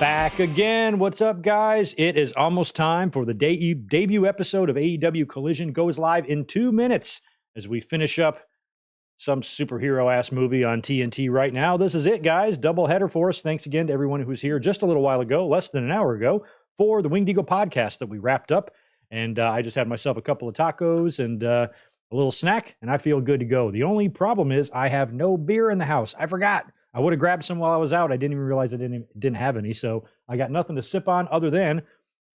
Back again. What's up, guys? It is almost time for the debut episode of AEW Collision. Goes live in 2 minutes as we finish up some superhero-ass movie on TNT right now. This is it, guys. Double header for us. Thanks again to everyone who was here just a little while ago, less than an hour ago, for the Winged Eagle podcast that we wrapped up. And I just had myself a couple of tacos and a little snack, and I feel good to go. The only problem is I have no beer in the house. I forgot. I would have grabbed some while I was out. I didn't even realize I didn't have any. So I got nothing to sip on other than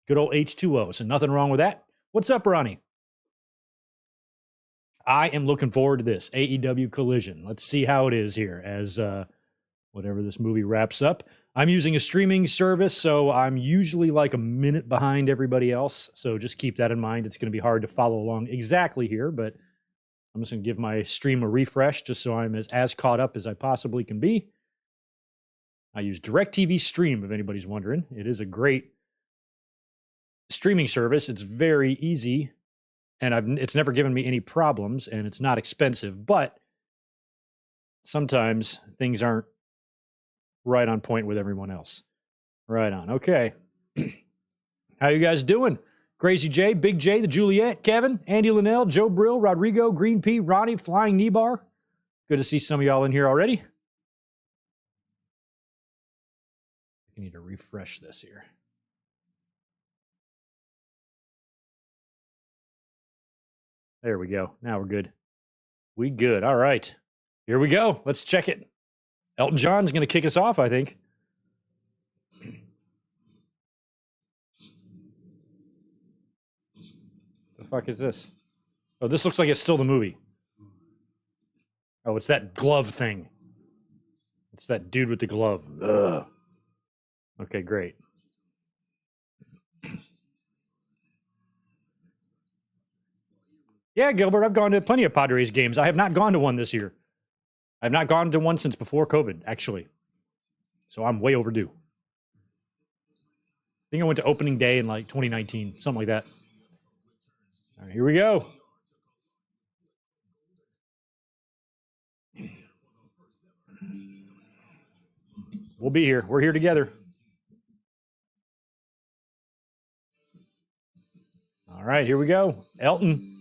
good old H2O. So nothing wrong with that. What's up, Ronnie? I am looking forward to this AEW Collision. Let's see how it is here as whatever this movie wraps up. I'm using a streaming service, so I'm usually like a minute behind everybody else. So just keep that in mind. It's going to be hard to follow along exactly here, but I'm just going to give my stream a refresh just so I'm as caught up as I possibly can be. I use DirecTV Stream, if anybody's wondering. It is a great streaming service. It's very easy, and it's never given me any problems, and it's not expensive, but sometimes things aren't right on point with everyone else. Right on. Okay. How you guys doing? Crazy J, Big J, the Juliet, Kevin, Andy Linnell, Joe Brill, Rodrigo, Green Pea, Ronnie, Flying Kneebar. Good to see some of y'all in here already. I need to refresh this here. There we go. Now we're good. We good. All right. Here we go. Let's check it. Elton John's going to kick us off, I think. The fuck is this? Oh, this looks like it's still the movie. Oh, it's that glove thing. It's that dude with the glove. Ugh. Okay, great. Yeah, Gilbert, I've gone to plenty of Padres games. I have not gone to one this year. I've not gone to one since before COVID, actually. So I'm way overdue. I think I went to opening day in like 2019, something like that. All right, here we go. We'll be here. We're here together. All right, here we go. Elton.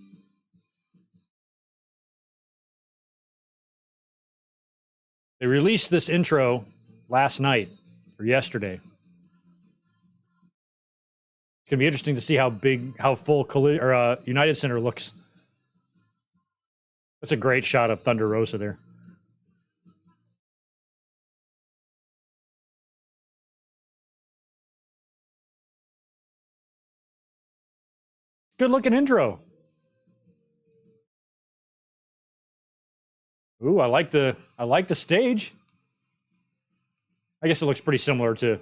They released this intro last night or yesterday. It's going to be interesting to see how full United Center looks. That's a great shot of Thunder Rosa there. Good looking intro. Ooh, I like the stage. I guess it looks pretty similar to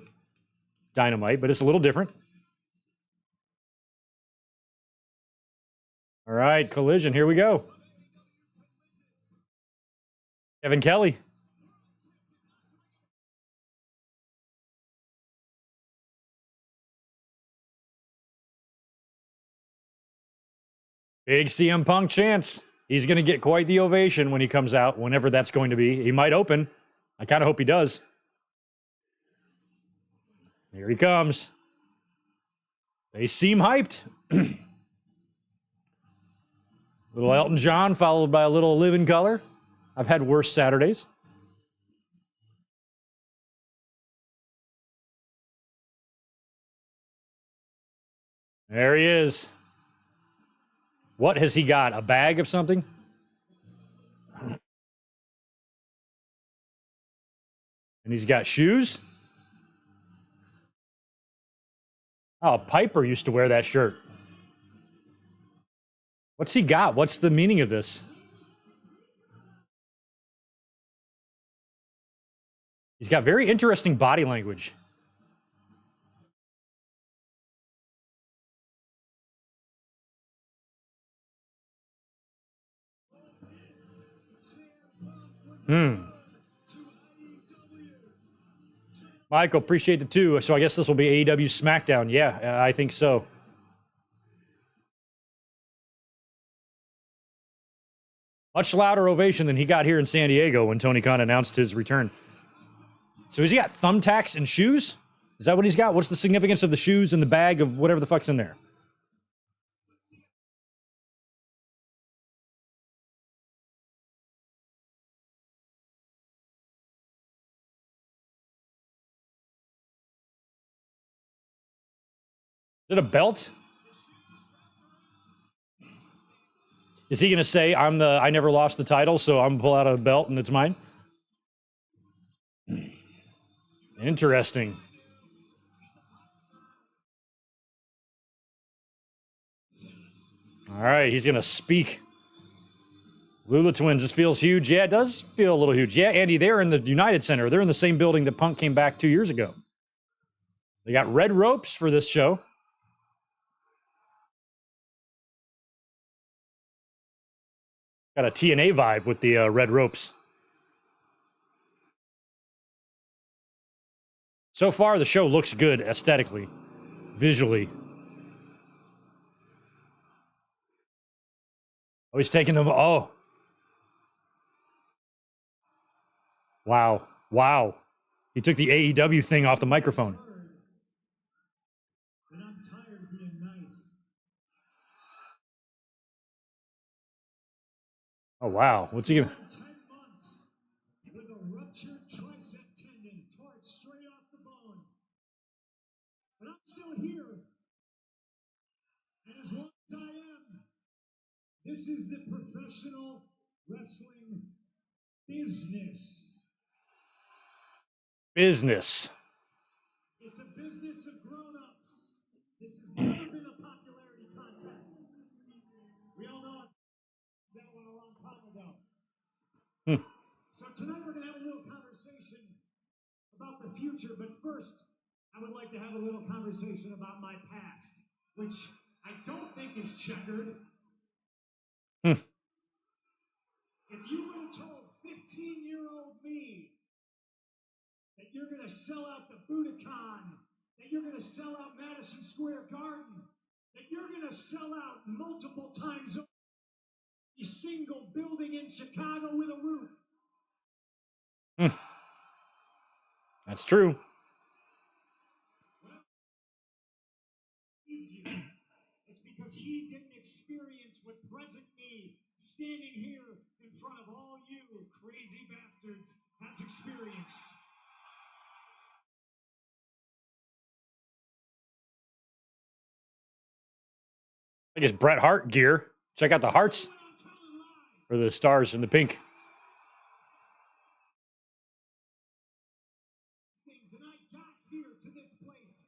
Dynamite, but it's a little different. All right, Collision, here we go. Kevin Kelly. Big CM Punk chance. He's going to get quite the ovation when he comes out, whenever that's going to be. He might open. I kind of hope he does. Here he comes. They seem hyped. Little Elton John followed by a little Living Color. I've had worse Saturdays. There he is. What has he got? A bag of something? And he's got shoes? Oh, Piper used to wear that shirt. What's he got? What's the meaning of this? He's got very interesting body language. Michael, appreciate the 2. So I guess this will be AEW SmackDown. Yeah, I think so. Much louder ovation than he got here in San Diego when Tony Khan announced his return. So has he got thumbtacks and shoes? Is that what he's got? What's the significance of the shoes and the bag of whatever the fuck's in there? Is it a belt? Is he going to say, I never lost the title, so I'm going to pull out a belt and it's mine? Interesting. All right, he's going to speak. Lula Twins, this feels huge. Yeah, it does feel a little huge. Yeah, Andy, they're in the United Center. They're in the same building that Punk came back 2 years ago. They got red ropes for this show. Got a TNA vibe with the red ropes. So far, the show looks good aesthetically, visually. Oh, he's taking them. Oh. Wow. Wow. He took the AEW thing off the microphone. And I'm tired of being nice. Oh, wow. What's he gonna... 10 months with a ruptured tricep tendon torn straight off the bone. But I'm still here. And as long as I am, this is the professional wrestling business. Business. It's a business of grown-ups. This has never been a popularity contest. We all know that one a long time ago. So tonight we're going to have a little conversation about the future, but first I would like to have a little conversation about my past, which I don't think is checkered. If you would have told 15-year-old me that you're going to sell out the Budokan, that you're going to sell out Madison Square Garden, that you're going to sell out multiple times over a single building in Chicago with a roof. That's true. It's because he didn't experience what present me, standing here in front of all you crazy bastards, has experienced. I guess Bret Hart gear. Check out the hearts. Or the stars in the pink. And I got here to this place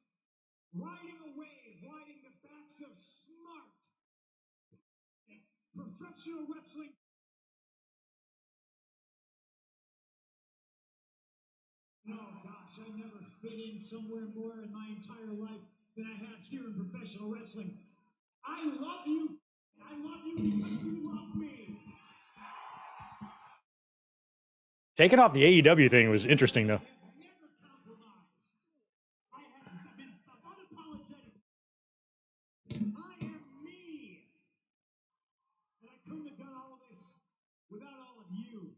riding a wave, riding the backs of smart professional wrestling. Oh gosh, I never fit in somewhere more in my entire life than I have here in professional wrestling. I love you. I love you because you love me. Taking off the AEW thing was interesting, though. I have been unapologetic. I am me. And I couldn't have done all of this without all of you.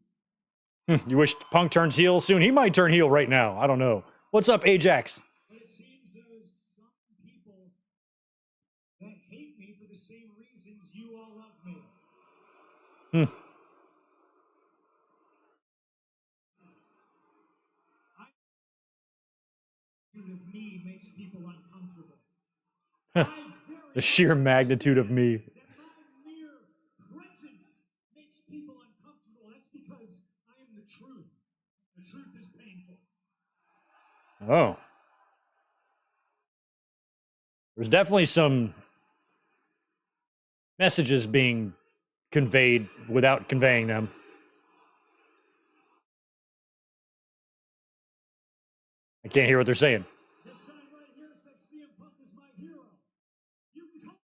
You wish Punk turns heel soon? He might turn heel right now. I don't know. What's up, Ajax? But it seems there's some people that hate me for the same reasons you all love me. Of me makes people uncomfortable. The sheer magnitude of me. That my mere presence makes people uncomfortable. That's because I am the truth. The truth is painful. Oh. There's definitely some messages being conveyed without conveying them. I can't hear what they're saying. This sign right here says CM Punk is my hero. You can call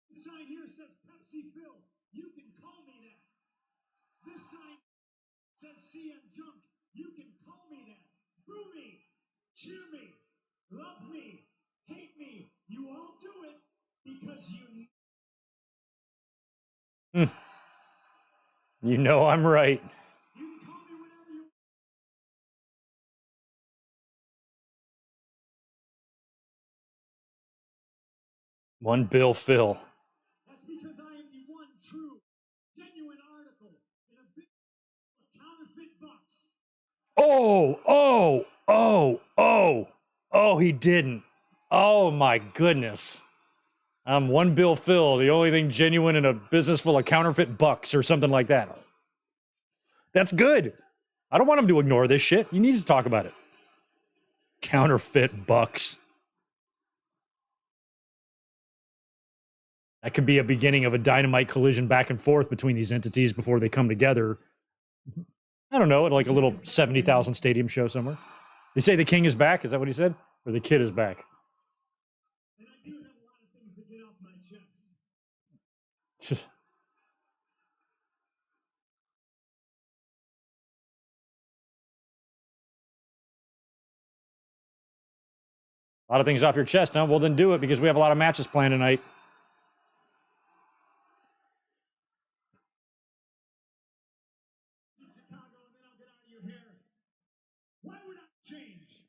this sign here says Pepsi Phil. You can call me that. This sign says CM Junk. You can call me that. Boo me, cheer me, love me, hate me. You all do it because you. You know I'm right. You can call me whatever you One Bill Phil. That's because I am the one true, genuine article in a big counterfeit box. Oh, he didn't. Oh my goodness. I'm one Bill Phil, the only thing genuine in a business full of counterfeit bucks or something like that. That's good. I don't want him to ignore this shit. He needs to talk about it. Counterfeit bucks. That could be a beginning of a dynamite collision back and forth between these entities before they come together. I don't know, at like a little 70,000 stadium show somewhere. You say the king is back? Is that what he said? Or the kid is back? And I do have a lot of things to get off my chest. A lot of things off your chest, huh? Well, then do it because we have a lot of matches planned tonight. Chicago, and then I'll get out of your hair. Why would I change?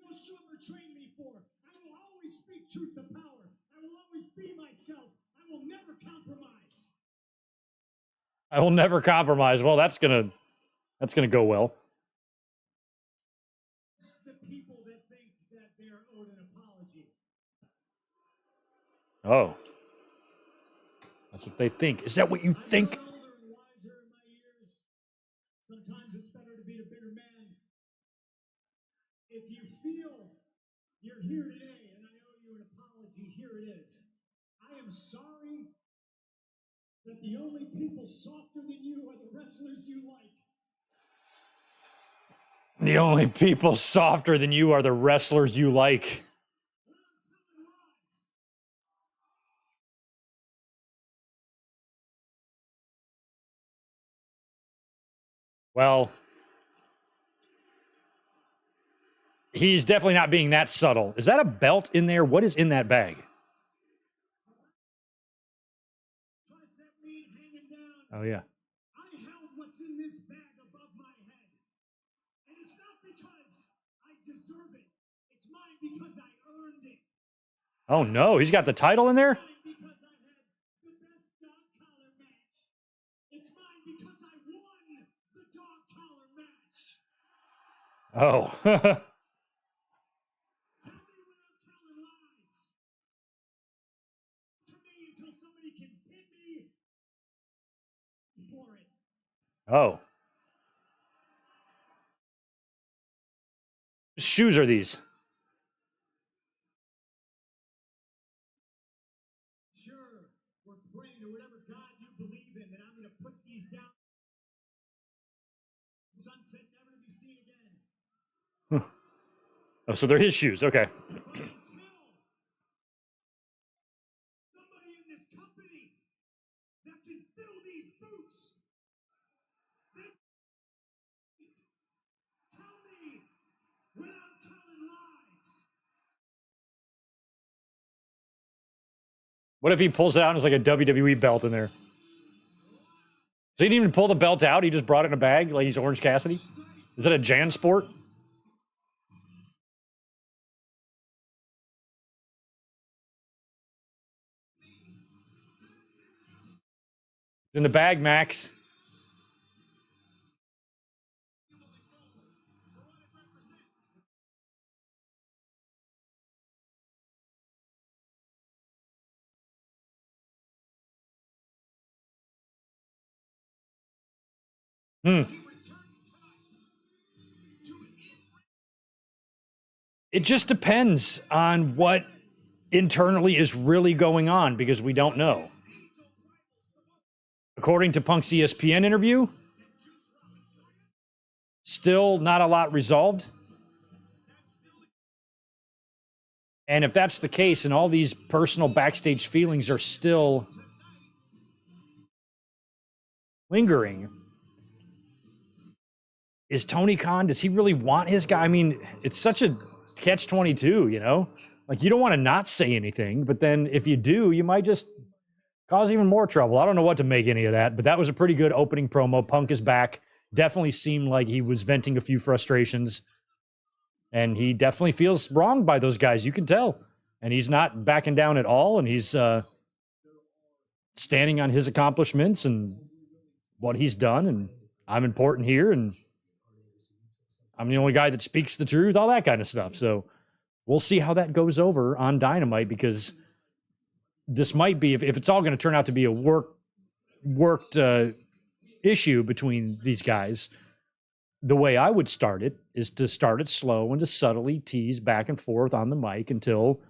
No strummer trained me for. I will always speak truth to power. I will always be myself. I will never compromise. I will never compromise. Well, that's gonna go well. It's the people that think that they are owed an apology. Oh. That's what they think. Is that what you think? I'm older and wiser in my years. Sometimes it's better to be the bigger man. If you feel you're here today and I owe you an apology, here it is. I am sorry that the only people softer than you are the wrestlers you like. The only people softer than you are the wrestlers you like. When I'm telling lies, Well, he's definitely not being that subtle. Is that a belt in there? What is in that bag? tricep meat hanging down. Oh, yeah. I held what's in this bag above my head. And it's not because I deserve it. It's mine because I earned it. Oh, no. He's got the title in there? It's mine because I had the best dog collar match. It's mine because I won the dog collar match. Oh. Tell me when I'm telling lies. To me until somebody can pin me for it. Oh. Whose shoes are these? Sure, we're praying to whatever God you believe in that I'm going to put these down. Sunset never to be seen again. Oh, so they're his shoes. Okay. But until somebody in this company that can fill these boots, tell me when I'm telling lies. What if he pulls it out and there's like a WWE belt in there? So he didn't even pull the belt out. He just brought it in a bag like he's Orange Cassidy. Is that a Jan Sport? It's in the bag, Max. It just depends on what internally is really going on because we don't know. According to Punk's ESPN interview, still not a lot resolved. And if that's the case and all these personal backstage feelings are still lingering, is Tony Khan, does he really want his guy? I mean, it's such a catch-22, you know? Like, you don't want to not say anything, but then if you do, you might just cause even more trouble. I don't know what to make any of that, but that was a pretty good opening promo. Punk is back. Definitely seemed like he was venting a few frustrations. And he definitely feels wronged by those guys. You can tell. And he's not backing down at all. And he's standing on his accomplishments and what he's done. And I'm important here. And I'm the only guy that speaks the truth, all that kind of stuff. So we'll see how that goes over on Dynamite, because this might be, if it's all going to turn out to be a worked issue between these guys, the way I would start it is to start it slow and to subtly tease back and forth on the mic until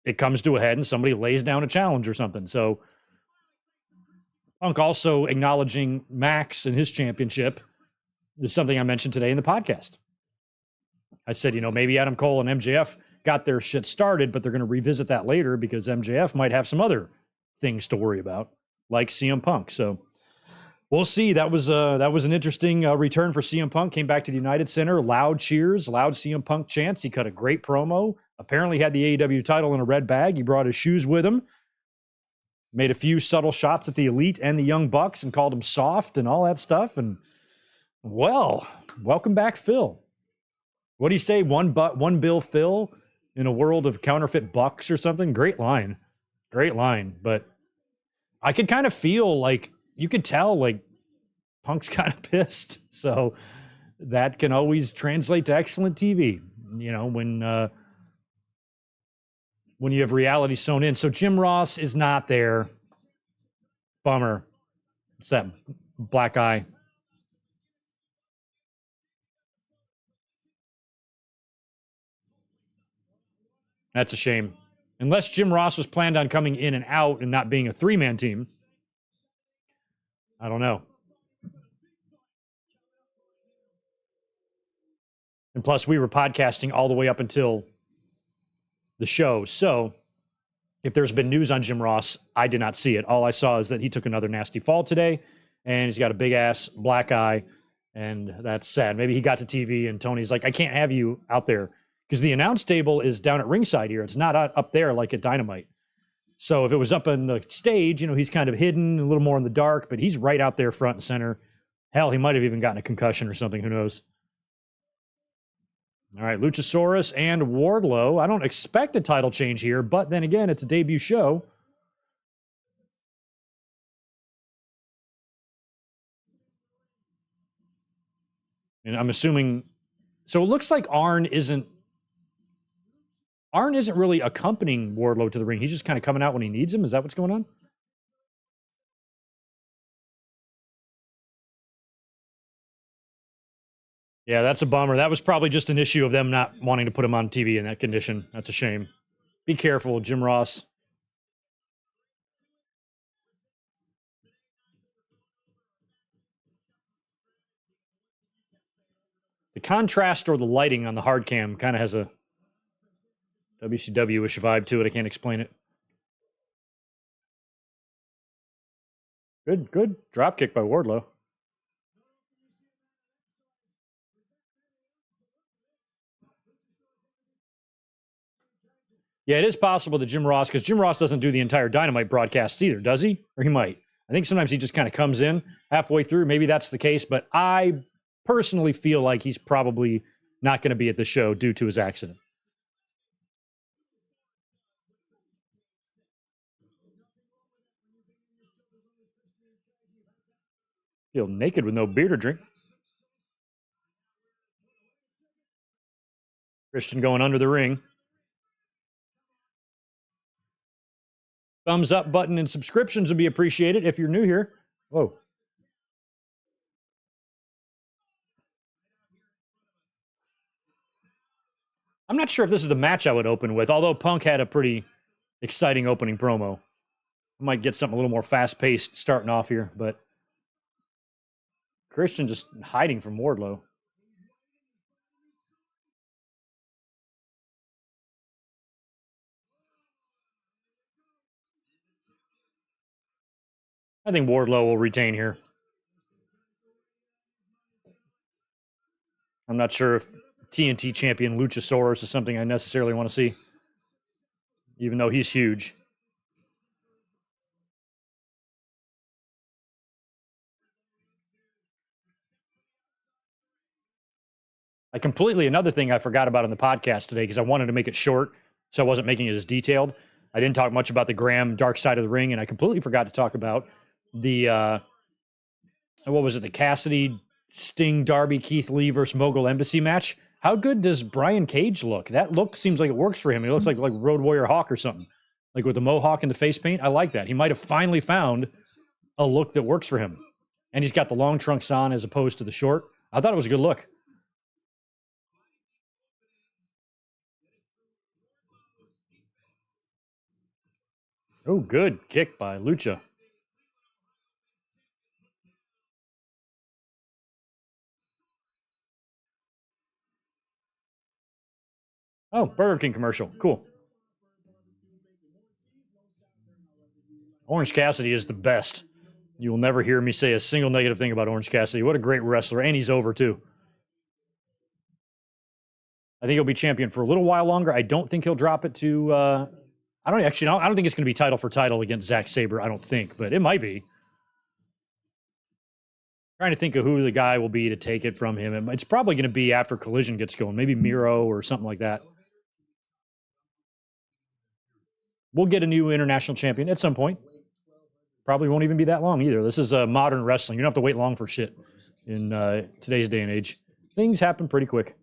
it comes to a head and somebody lays down a challenge or something. So Punk also acknowledging Max and his championship is something I mentioned today in the podcast. I said, maybe Adam Cole and MJF got their shit started, but they're going to revisit that later because MJF might have some other things to worry about, like CM Punk. So we'll see. That was an interesting return for CM Punk. Came back to the United Center, loud cheers, loud CM Punk chants. He cut a great promo. Apparently had the AEW title in a red bag. He brought his shoes with him. Made a few subtle shots at the Elite and the Young Bucks and called them soft and all that stuff. And, well, welcome back, Phil. What do you say? One bill Phil in a world of counterfeit bucks or something? Great line. Great line. But I could kind of feel like, you could tell, like, Punk's kind of pissed. So that can always translate to excellent TV, when you have reality sewn in. So Jim Ross is not there. Bummer. It's that black eye. That's a shame. Unless Jim Ross was planned on coming in and out and not being a three-man team. I don't know. And plus, we were podcasting all the way up until the show. So if there's been news on Jim Ross, I did not see it. All I saw is that he took another nasty fall today, and he's got a big-ass black eye, and that's sad. Maybe he got to TV, and Tony's like, I can't have you out there, because the announce table is down at ringside here. It's not up there like at Dynamite. So if it was up on the stage, he's kind of hidden, a little more in the dark, but he's right out there front and center. Hell, he might have even gotten a concussion or something. Who knows? All right, Luchasaurus and Wardlow. I don't expect a title change here, but then again, it's a debut show. And I'm assuming, so it looks like Arn isn't really accompanying Wardlow to the ring. He's just kind of coming out when he needs him. Is that what's going on? Yeah, that's a bummer. That was probably just an issue of them not wanting to put him on TV in that condition. That's a shame. Be careful, Jim Ross. The contrast or the lighting on the hard cam kind of has a WCW-ish vibe to it. I can't explain it. Good drop kick by Wardlow. Yeah, it is possible that Jim Ross, because Jim Ross doesn't do the entire Dynamite broadcasts either, does he? Or he might. I think sometimes he just kind of comes in halfway through. Maybe that's the case, but I personally feel like he's probably not going to be at the show due to his accident. Feel naked with no beer to drink. Christian going under the ring. Thumbs up button and subscriptions would be appreciated if you're new here. Whoa. I'm not sure if this is the match I would open with, although Punk had a pretty exciting opening promo. I might get something a little more fast-paced starting off here, but Christian just hiding from Wardlow. I think Wardlow will retain here. I'm not sure if TNT champion Luchasaurus is something I necessarily want to see, even though he's huge. Another thing I forgot about in the podcast today, because I wanted to make it short, so I wasn't making it as detailed. I didn't talk much about the Graham Dark Side of the Ring, and I completely forgot to talk about the, what was it, the Cassidy, Sting, Darby, Keith Lee versus Mogul Embassy match. How good does Brian Cage look? That look seems like it works for him. He looks like Road Warrior Hawk or something, like with the mohawk and the face paint. I like that. He might have finally found a look that works for him. And he's got the long trunks on as opposed to the short. I thought it was a good look. Oh, good kick by Lucha. Oh, Burger King commercial. Cool. Orange Cassidy is the best. You will never hear me say a single negative thing about Orange Cassidy. What a great wrestler. And he's over, too. I think he'll be champion for a little while longer. I don't think he'll drop it to... I don't think it's going to be title for title against Zack Sabre. I don't think, but it might be. Trying to think of who the guy will be to take it from him. It's probably going to be after Collision gets going. Maybe Miro or something like that. We'll get a new international champion at some point. Probably won't even be that long either. This is modern wrestling. You don't have to wait long for shit in today's day and age. Things happen pretty quick.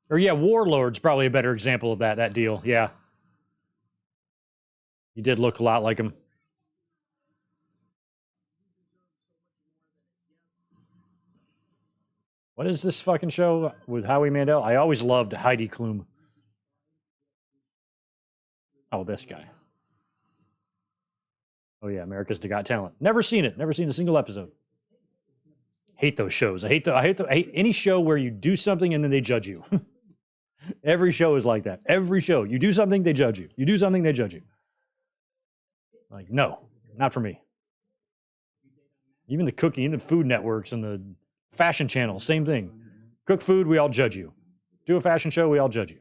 Or yeah, Warlord's probably a better example of that deal. Yeah. He did look a lot like him. What is this fucking show with Howie Mandel? I always loved Heidi Klum. Oh, this guy. Oh yeah, America's Got Talent. Never seen it. Never seen a single episode. Hate those shows. I hate any show where you do something and then they judge you. Every show is like that. Every show. You do something, they judge you. You do something, they judge you. Like, no, not for me. Even the cooking and the food networks and the fashion channels, same thing. Cook food, we all judge you. Do a fashion show, we all judge you.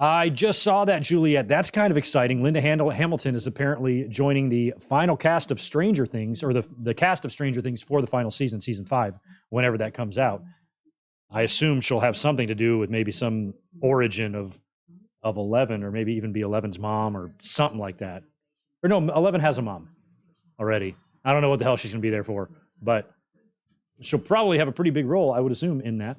I just saw that, Juliet. That's kind of exciting. Linda Hamilton is apparently joining the final cast of Stranger Things, or the cast of Stranger Things for the final season, season 5, whenever that comes out. I assume she'll have something to do with maybe some origin of 11, or maybe even be 11's mom or something like that. Or no, 11 has a mom already. I don't know what the hell she's going to be there for, but she'll probably have a pretty big role, I would assume, in that.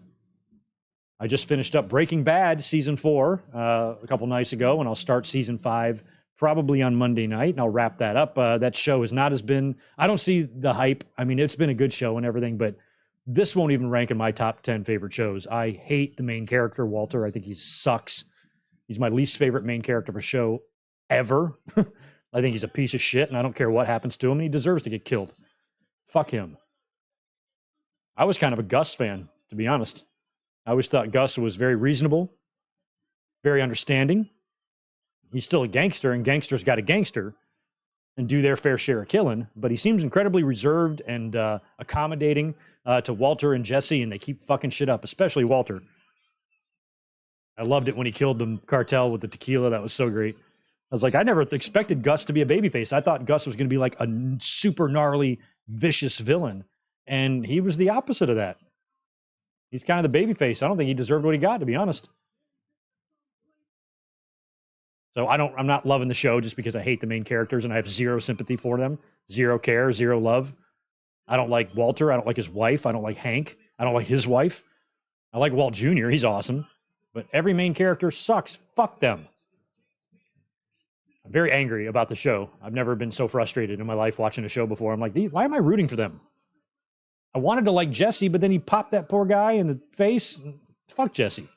I just finished up Breaking Bad season 4 a couple nights ago, and I'll start season 5 probably on Monday night, and I'll wrap that up. That show has not as been, I don't see the hype. I mean, it's been a good show and everything, but this won't even rank in my top 10 favorite shows. I hate the main character, Walter. I think he sucks. He's my least favorite main character of a show ever. I think he's a piece of shit, and I don't care what happens to him, and he deserves to get killed. Fuck him. I was kind of a Gus fan, to be honest. I always thought Gus was very reasonable, very understanding. He's still a gangster, and gangsters got to gangster and do their fair share of killing, but he seems incredibly reserved and accommodating to Walter and Jesse, and they keep fucking shit up, especially Walter. I loved it when he killed the cartel with the tequila. That was so great. I was like, I never expected Gus to be a babyface. I thought Gus was going to be like a super gnarly, vicious villain, and he was the opposite of that. He's kind of the babyface. I don't think he deserved what he got, to be honest. So I'm not loving the show just because I hate the main characters and I have zero sympathy for them, zero care, zero love. I don't like Walter. I don't like his wife. I don't like Hank. I don't like his wife. I like Walt Jr. He's awesome. But every main character sucks. Fuck them. I'm very angry about the show. I've never been so frustrated in my life watching a show before. I'm like, why am I rooting for them? I wanted to like Jesse, but then he popped that poor guy in the face. Fuck Jesse.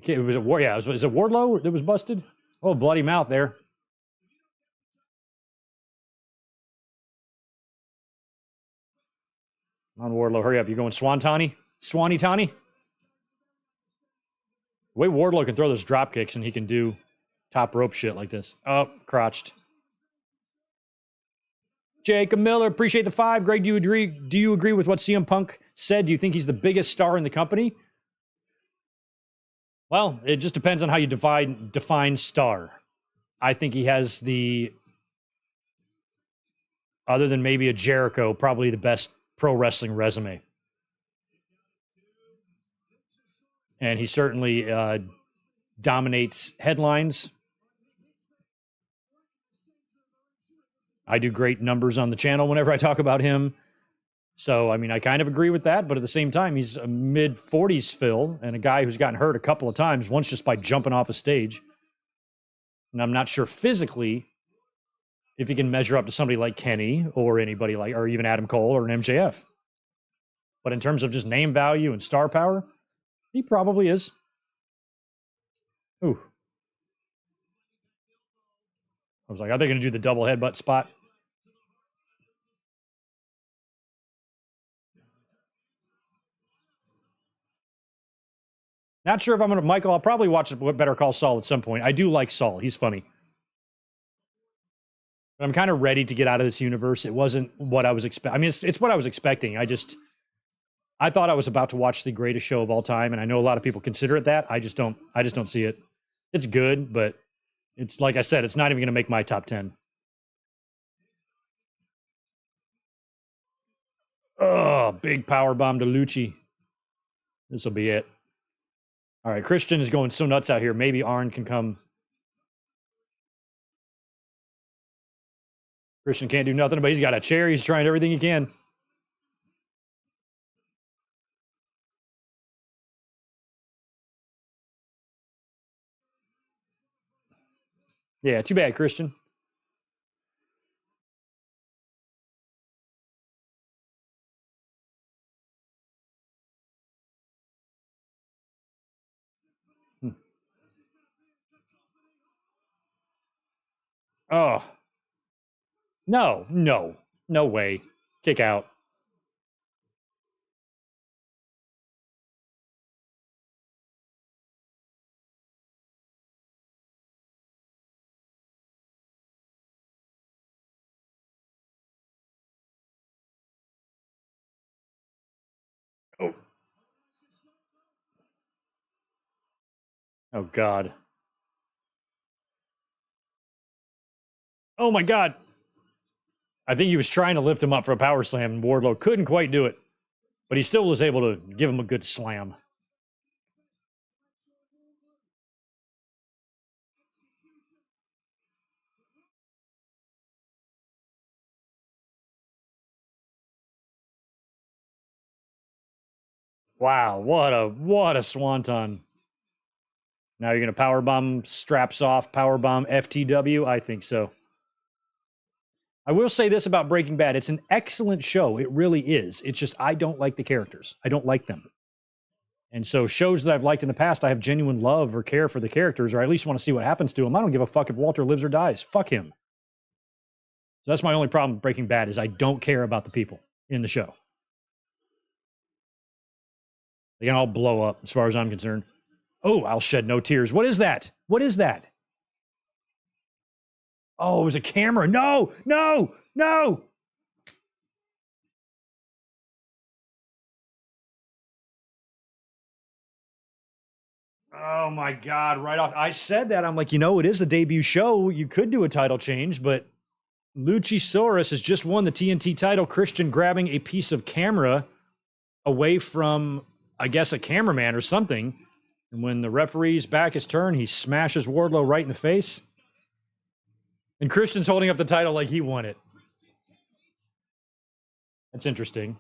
Okay, it was is it Wardlow that was busted? Oh, bloody mouth there. Come on, Wardlow, hurry up. You're going Swanee Tani? The way Wardlow can throw those drop kicks and he can do top rope shit like this. Oh, crotched. Jacob Miller, appreciate the 5. Greg, do you agree with what CM Punk said? Do you think he's the biggest star in the company? Well, it just depends on how you define star. I think he has the, other than maybe a Jericho, probably the best pro wrestling resume. And he certainly dominates headlines. I do great numbers on the channel whenever I talk about him. So, I mean, I kind of agree with that. But at the same time, he's a mid-40s Phil and a guy who's gotten hurt a couple of times, once just by jumping off a stage. And I'm not sure physically if he can measure up to somebody like Kenny or anybody like, or even Adam Cole or an MJF. But in terms of just name value and star power, he probably is. Ooh. I was like, are they going to do the double headbutt spot? Not sure if I'm going to, Michael, I'll probably watch Better Call Saul at some point. I do like Saul. He's funny. But I'm kind of ready to get out of this universe. It wasn't what I was expecting. I mean, it's what I was expecting. I thought I was about to watch the greatest show of all time, and I know a lot of people consider it that. I just don't see it. It's good, but it's, like I said, it's not even going to make my top 10. Oh, big power bomb to Lucci. This will be it. All right, Christian is going so nuts out here. Maybe Arn can come. Christian can't do nothing, but he's got a chair. He's trying everything he can. Yeah, too bad, Christian. Oh. No way. Kick out. Oh. Oh, God. Oh, my God. I think he was trying to lift him up for a power slam, and Wardlow couldn't quite do it. But he still was able to give him a good slam. Wow, what a swanton. Now you're going to powerbomb, straps off, powerbomb FTW? I think so. I will say this about Breaking Bad. It's an excellent show. It really is. It's just I don't like the characters. I don't like them. And so shows that I've liked in the past, I have genuine love or care for the characters, or I at least want to see what happens to them. I don't give a fuck if Walter lives or dies. Fuck him. So that's my only problem with Breaking Bad is I don't care about the people in the show. They can all blow up as far as I'm concerned. Oh, I'll shed no tears. What is that? What is that? Oh, it was a camera. No. Oh my God, right off. I said that. I'm like, it is the debut show. You could do a title change, but Luchasaurus has just won the TNT title. Christian grabbing a piece of camera away from, I guess, a cameraman or something. And when the referee's back is turned, he smashes Wardlow right in the face. And Christian's holding up the title like he won it. That's interesting.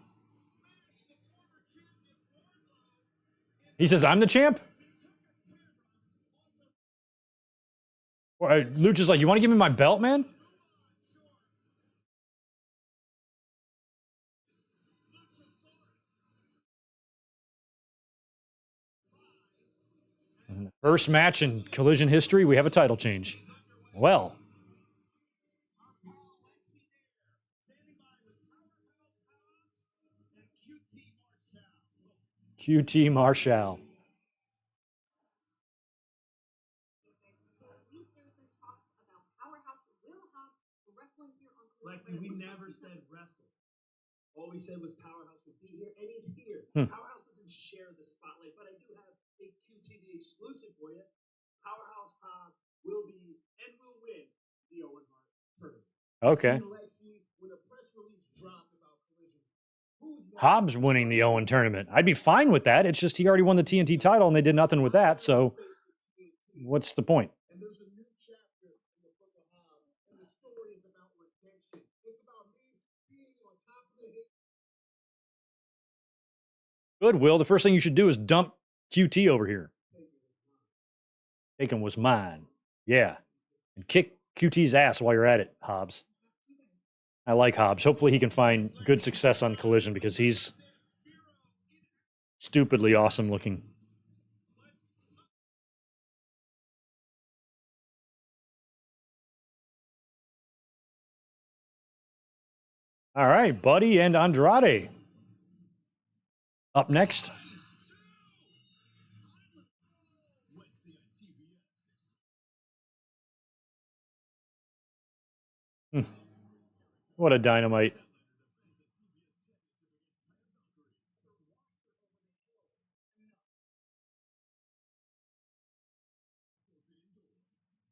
He says, I'm the champ? Lucha's like, you want to give me my belt, man? First match in Collision history, we have a title change. Well. QT Marshall. Lexi, we never said wrestle. All we said was Powerhouse would be here, and he's here. Powerhouse doesn't share the spotlight, but I do have a QTV exclusive for you. Powerhouse Hobbs will be and will win the Owen Hart tournament. Okay. Lexi, when a press release dropped about Collision, Hobbs winning the Owen tournament. I'd be fine with that. It's just he already won the TNT title and they did nothing with that. So what's the point? And there's a new chapter in the book of Hobbs, and the story is about redemption. It's about me being on top of the hill. Good, Will. The first thing you should do is dump QT over here. Taken was mine. Yeah. And kick QT's ass while you're at it, Hobbs. I like Hobbs. Hopefully he can find good success on Collision because he's stupidly awesome looking. All right, Buddy and Andrade. Up next. What a dynamite.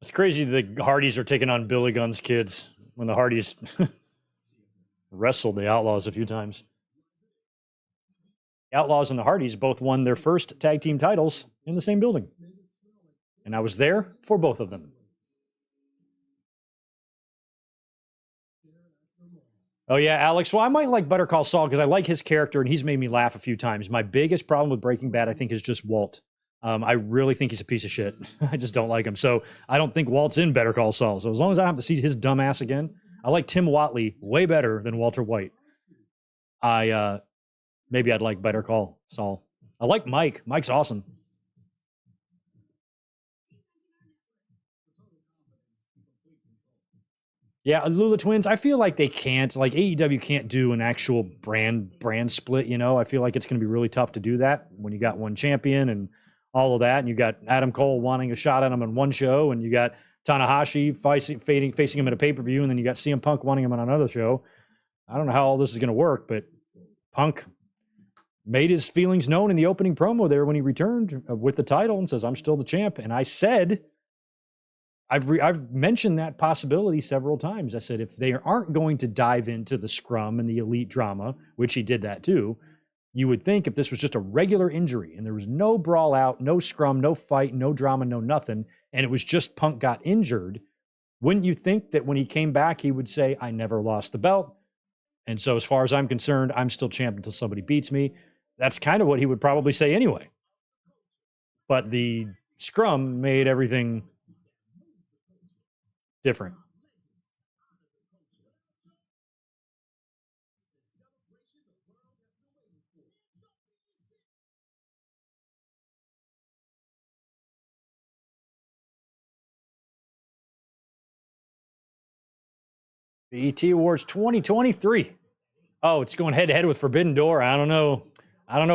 It's crazy the Hardys are taking on Billy Gunn's kids when the Hardys wrestled the Outlaws a few times. The Outlaws and the Hardys both won their first tag team titles in the same building. And I was there for both of them. Oh, yeah, Alex. Well, I might like Better Call Saul because I like his character and he's made me laugh a few times. My biggest problem with Breaking Bad, I think, is just Walt. I really think he's a piece of shit. I just don't like him. So I don't think Walt's in Better Call Saul. So as long as I don't have to see his dumb ass again, I like Tim Whatley way better than Walter White. Maybe I'd like Better Call Saul. I like Mike. Mike's awesome. Yeah, Lula Twins, I feel like they can't, like AEW can't do an actual brand split, you know? I feel like it's going to be really tough to do that when you got one champion and all of that, and you got Adam Cole wanting a shot at him on one show, and you got Tanahashi facing him at a pay-per-view, and then you got CM Punk wanting him on another show. I don't know how all this is going to work, but Punk made his feelings known in the opening promo there when he returned with the title and says, I'm still the champ. And I said, I've mentioned that possibility several times. I said, if they aren't going to dive into the scrum and the elite drama, which he did that too, you would think if this was just a regular injury and there was no brawl out, no scrum, no fight, no drama, no nothing, and it was just Punk got injured, wouldn't you think that when he came back, he would say, I never lost the belt. And so as far as I'm concerned, I'm still champ until somebody beats me. That's kind of what he would probably say anyway. But the scrum made everything different. BET Awards 2023. Oh, it's going head to head with Forbidden Door. I don't know.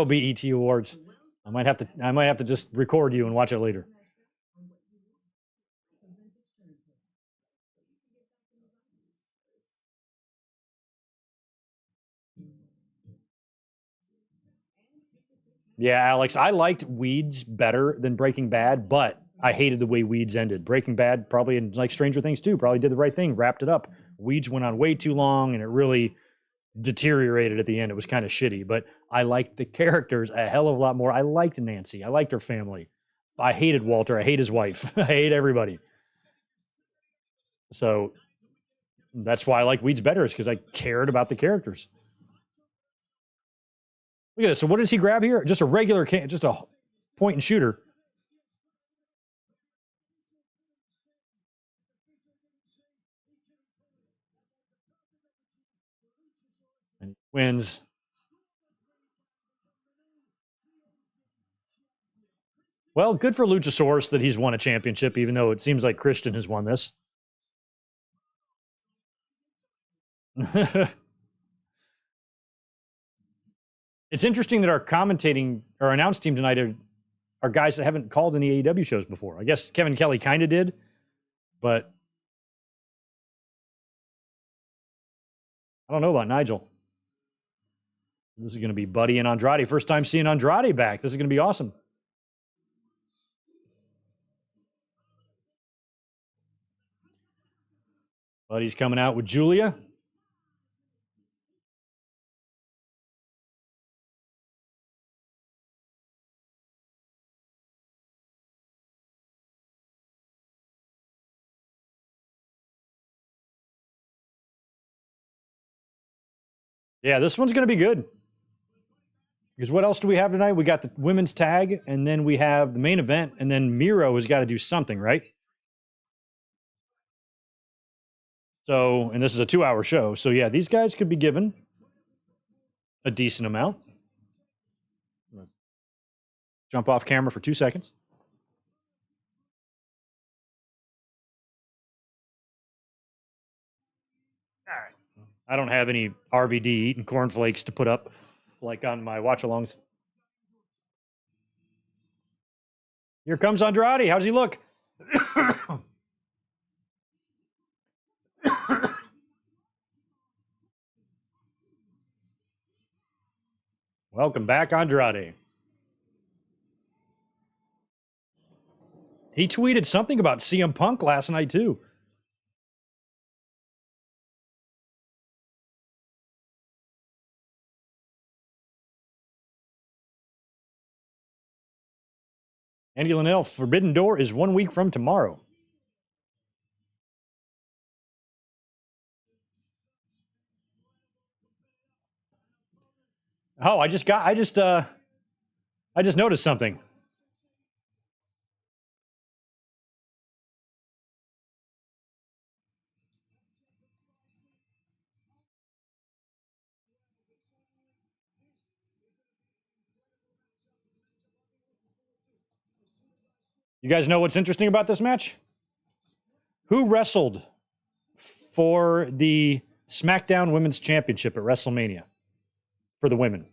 BET Awards. I might have to just record you and watch it later. Yeah, Alex, I liked Weeds better than Breaking Bad, but I hated the way Weeds ended. Breaking Bad, probably, and like Stranger Things too, probably did the right thing, wrapped it up. Weeds went on way too long, and it really deteriorated at the end. It was kind of shitty, but I liked the characters a hell of a lot more. I liked Nancy. I liked her family. I hated Walter. I hate his wife. I hate everybody. So that's why I like Weeds better, is because I cared about the characters. Look at this. So what does he grab here? Just a regular just a point and shooter. And he wins. Well, good for Luchasaurus that he's won a championship, even though it seems like Christian has won this. It's interesting that our commentating or announce team tonight are guys that haven't called any AEW shows before. I guess Kevin Kelly kind of did, but I don't know about Nigel. This is going to be Buddy and Andrade. First time seeing Andrade back. This is going to be awesome. Buddy's coming out with Julia. Yeah, this one's going to be good. Because what else do we have tonight? We got the women's tag, and then we have the main event, and then Miro has got to do something, right? So, and this is a 2-hour show. So, yeah, these guys could be given a decent amount. Jump off camera for 2 seconds. All right. I don't have any RVD eating cornflakes to put up like on my watch alongs. Here comes Andrade. How's he look? Welcome back, Andrade. He tweeted something about CM Punk last night, too. Andy Linnell, Forbidden Door is 1 week from tomorrow. Oh, I just noticed something. You guys know what's interesting about this match? Who wrestled for the SmackDown Women's Championship at WrestleMania for the women?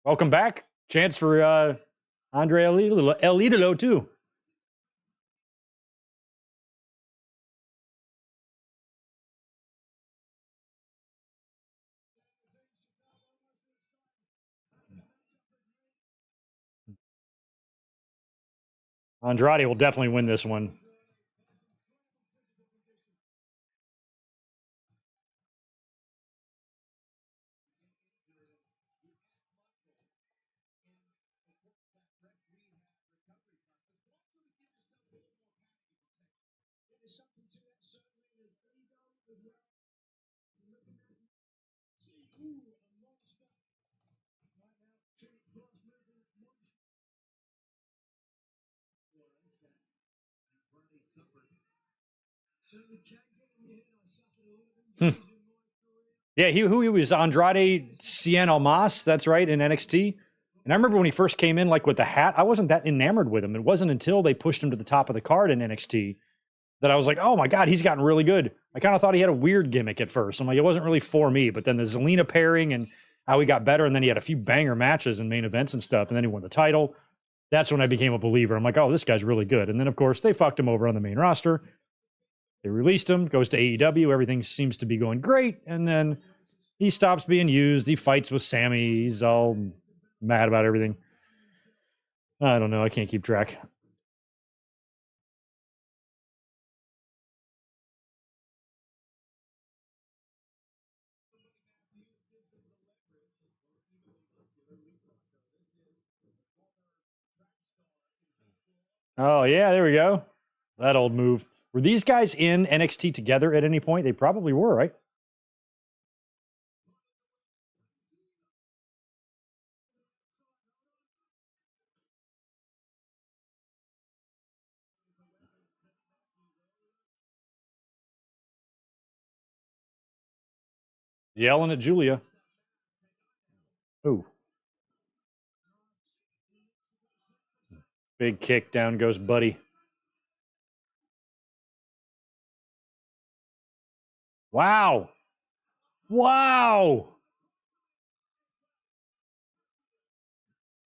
Welcome back. Chance for Andre El Idolo, too. Andrade will definitely win this one. Yeah, he was Andrade Cien Almas. That's right, in NXT. And I remember when he first came in, like with the hat, I wasn't that enamored with him. It wasn't until they pushed him to the top of the card in NXT that I was like, oh my God, he's gotten really good. I kind of thought he had a weird gimmick at first. I'm like, it wasn't really for me. But then the Zelina pairing and how he got better, and then he had a few banger matches and main events and stuff, and then he won the title. That's when I became a believer. I'm like, oh, this guy's really good. And then, of course, they fucked him over on the main roster. They released him, goes to AEW. Everything seems to be going great. And then he stops being used. He fights with Sammy. He's all mad about everything. I don't know. I can't keep track. Oh, yeah, there we go. That old move. Were these guys in NXT together at any point? They probably were, right? Yelling at Julia. Ooh. Big kick. Down goes Buddy. Wow. Wow.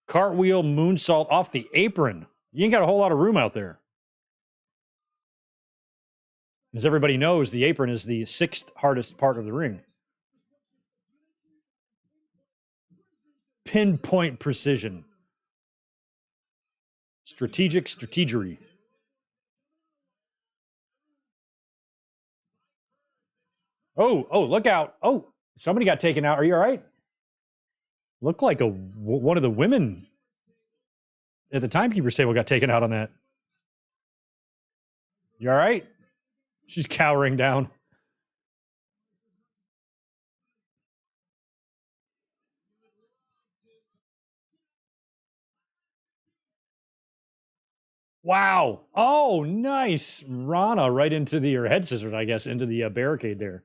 Cartwheel moonsault off the apron. You ain't got a whole lot of room out there. As everybody knows, the apron is the sixth hardest part of the ring. Pinpoint precision. Strategic strategery. Oh, look out. Oh, somebody got taken out. Are you all right? Looked like one of the women at the timekeeper's table got taken out on that. You all right? She's cowering down. Wow. Oh, nice. Rana right into or head scissors, I guess, into the barricade there.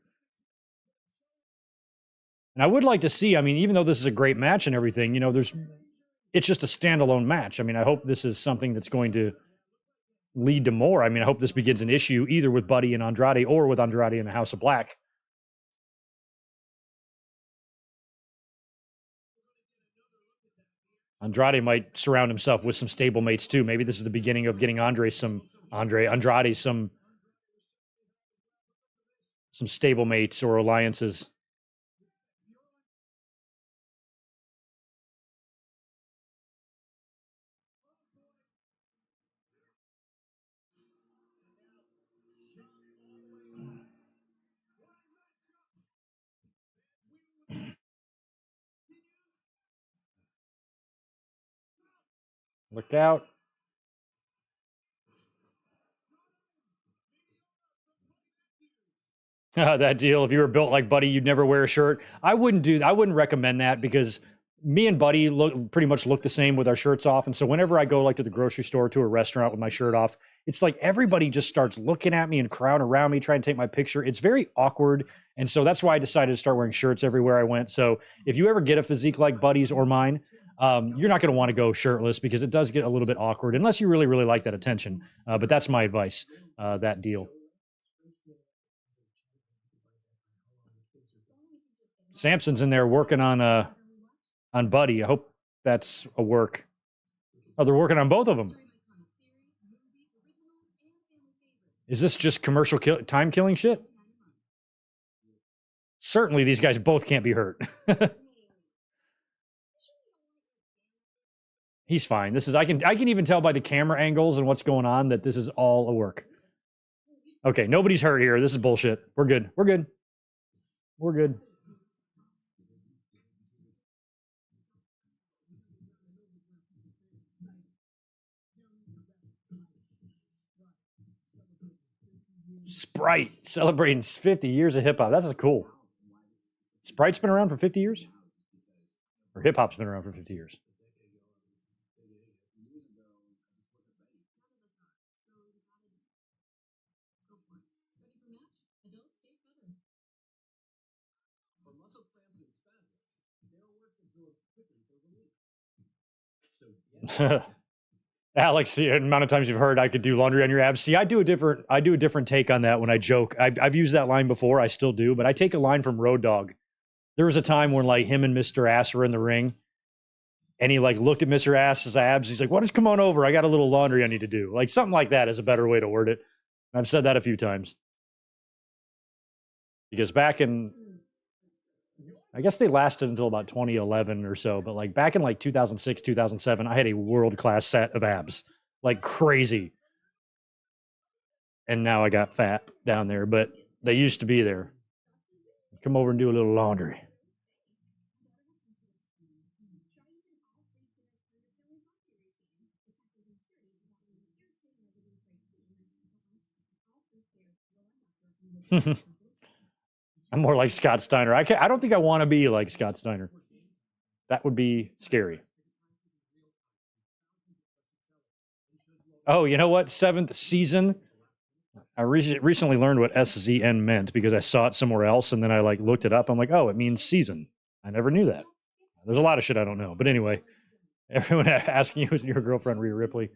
And I would like to see, I mean, even though this is a great match and everything, it's just a standalone match. I mean, I hope this is something that's going to lead to more. I mean, I hope this begins an issue either with Buddy and Andrade or with Andrade and the House of Black. Andrade might surround himself with some stablemates too. Maybe this is the beginning of getting Andrade some stablemates or alliances. Look out. That deal. If you were built like Buddy, you'd never wear a shirt. I wouldn't recommend that because me and Buddy pretty much look the same with our shirts off. And so whenever I go like to the grocery store, to a restaurant with my shirt off, it's like everybody just starts looking at me and crowding around me, trying to take my picture. It's very awkward. And so that's why I decided to start wearing shirts everywhere I went. So if you ever get a physique like Buddy's or mine, you're not going to want to go shirtless because it does get a little bit awkward unless you really, really like that attention. But that's my advice, that deal. Samson's in there working on Buddy. I hope that's a work. Oh, they're working on both of them. Is this just commercial time killing shit? Certainly, these guys both can't be hurt. He's fine. I can even tell by the camera angles and what's going on that this is all a work. Okay, nobody's hurt here. This is bullshit. We're good. We're good. We're good. Sprite celebrating 50 years of hip hop. That's cool. Sprite's been around for 50 years? Or hip hop's been around for 50 years? Alex, the amount of times you've heard I could do laundry on your abs. See, I do a different take on that when I joke. I've used that line before. I still do, but I take a line from Road Dogg. There was a time when like him and Mr. Ass were in the ring, and he like looked at Mr. Ass's abs. He's like, "Why don't you come on over? I got a little laundry I need to do." Like something like that is a better way to word it. I've said that a few times because back in, I guess they lasted until about 2011 or so, but like back in like 2006, 2007, I had a world-class set of abs, like crazy. And now I got fat down there, but they used to be there. Come over and do a little laundry. I'm more like Scott Steiner. I don't think I want to be like Scott Steiner. That would be scary. Oh, you know what? Seventh season. I recently learned what SZN meant because I saw it somewhere else, and then I like looked it up. I'm like, oh, it means season. I never knew that. There's a lot of shit I don't know. But anyway, everyone asking you, is your girlfriend Rhea Ripley?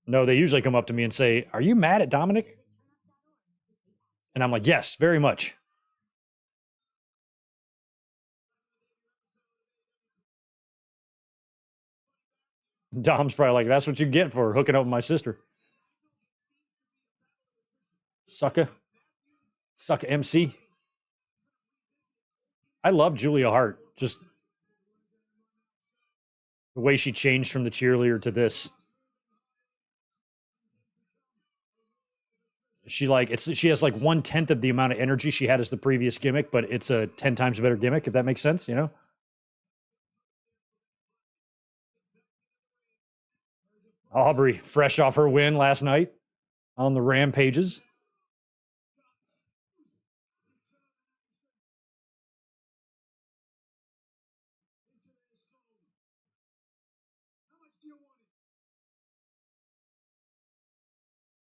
No, they usually come up to me and say, "Are you mad at Dominic?" And I'm like, yes, very much. Dom's probably like, that's what you get for hooking up with my sister. Sucker. Sucker MC. I love Julia Hart. Just the way she changed from the cheerleader to this. She has like 1/10 of the amount of energy she had as the previous gimmick, but it's a 10 times better gimmick, if that makes sense, you know? Aubrey, fresh off her win last night on the Rampages.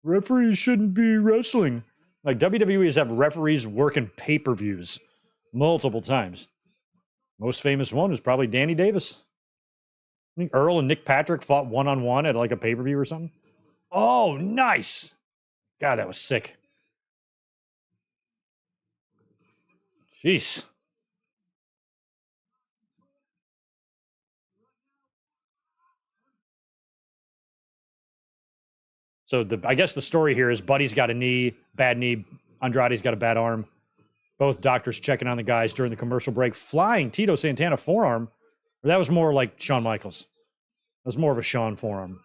Referees shouldn't be wrestling. Like WWE has have referees working pay-per-views multiple times. Most famous one is probably Danny Davis. I think Earl and Nick Patrick fought one-on-one at like a pay-per-view or something. Oh, nice. God, that was sick. Jeez. So I guess the story here is Buddy's got a knee, bad knee. Andrade's got a bad arm. Both doctors checking on the guys during the commercial break. Flying Tito Santana forearm. Or that was more like Shawn Michaels. That was more of a Shawn forearm.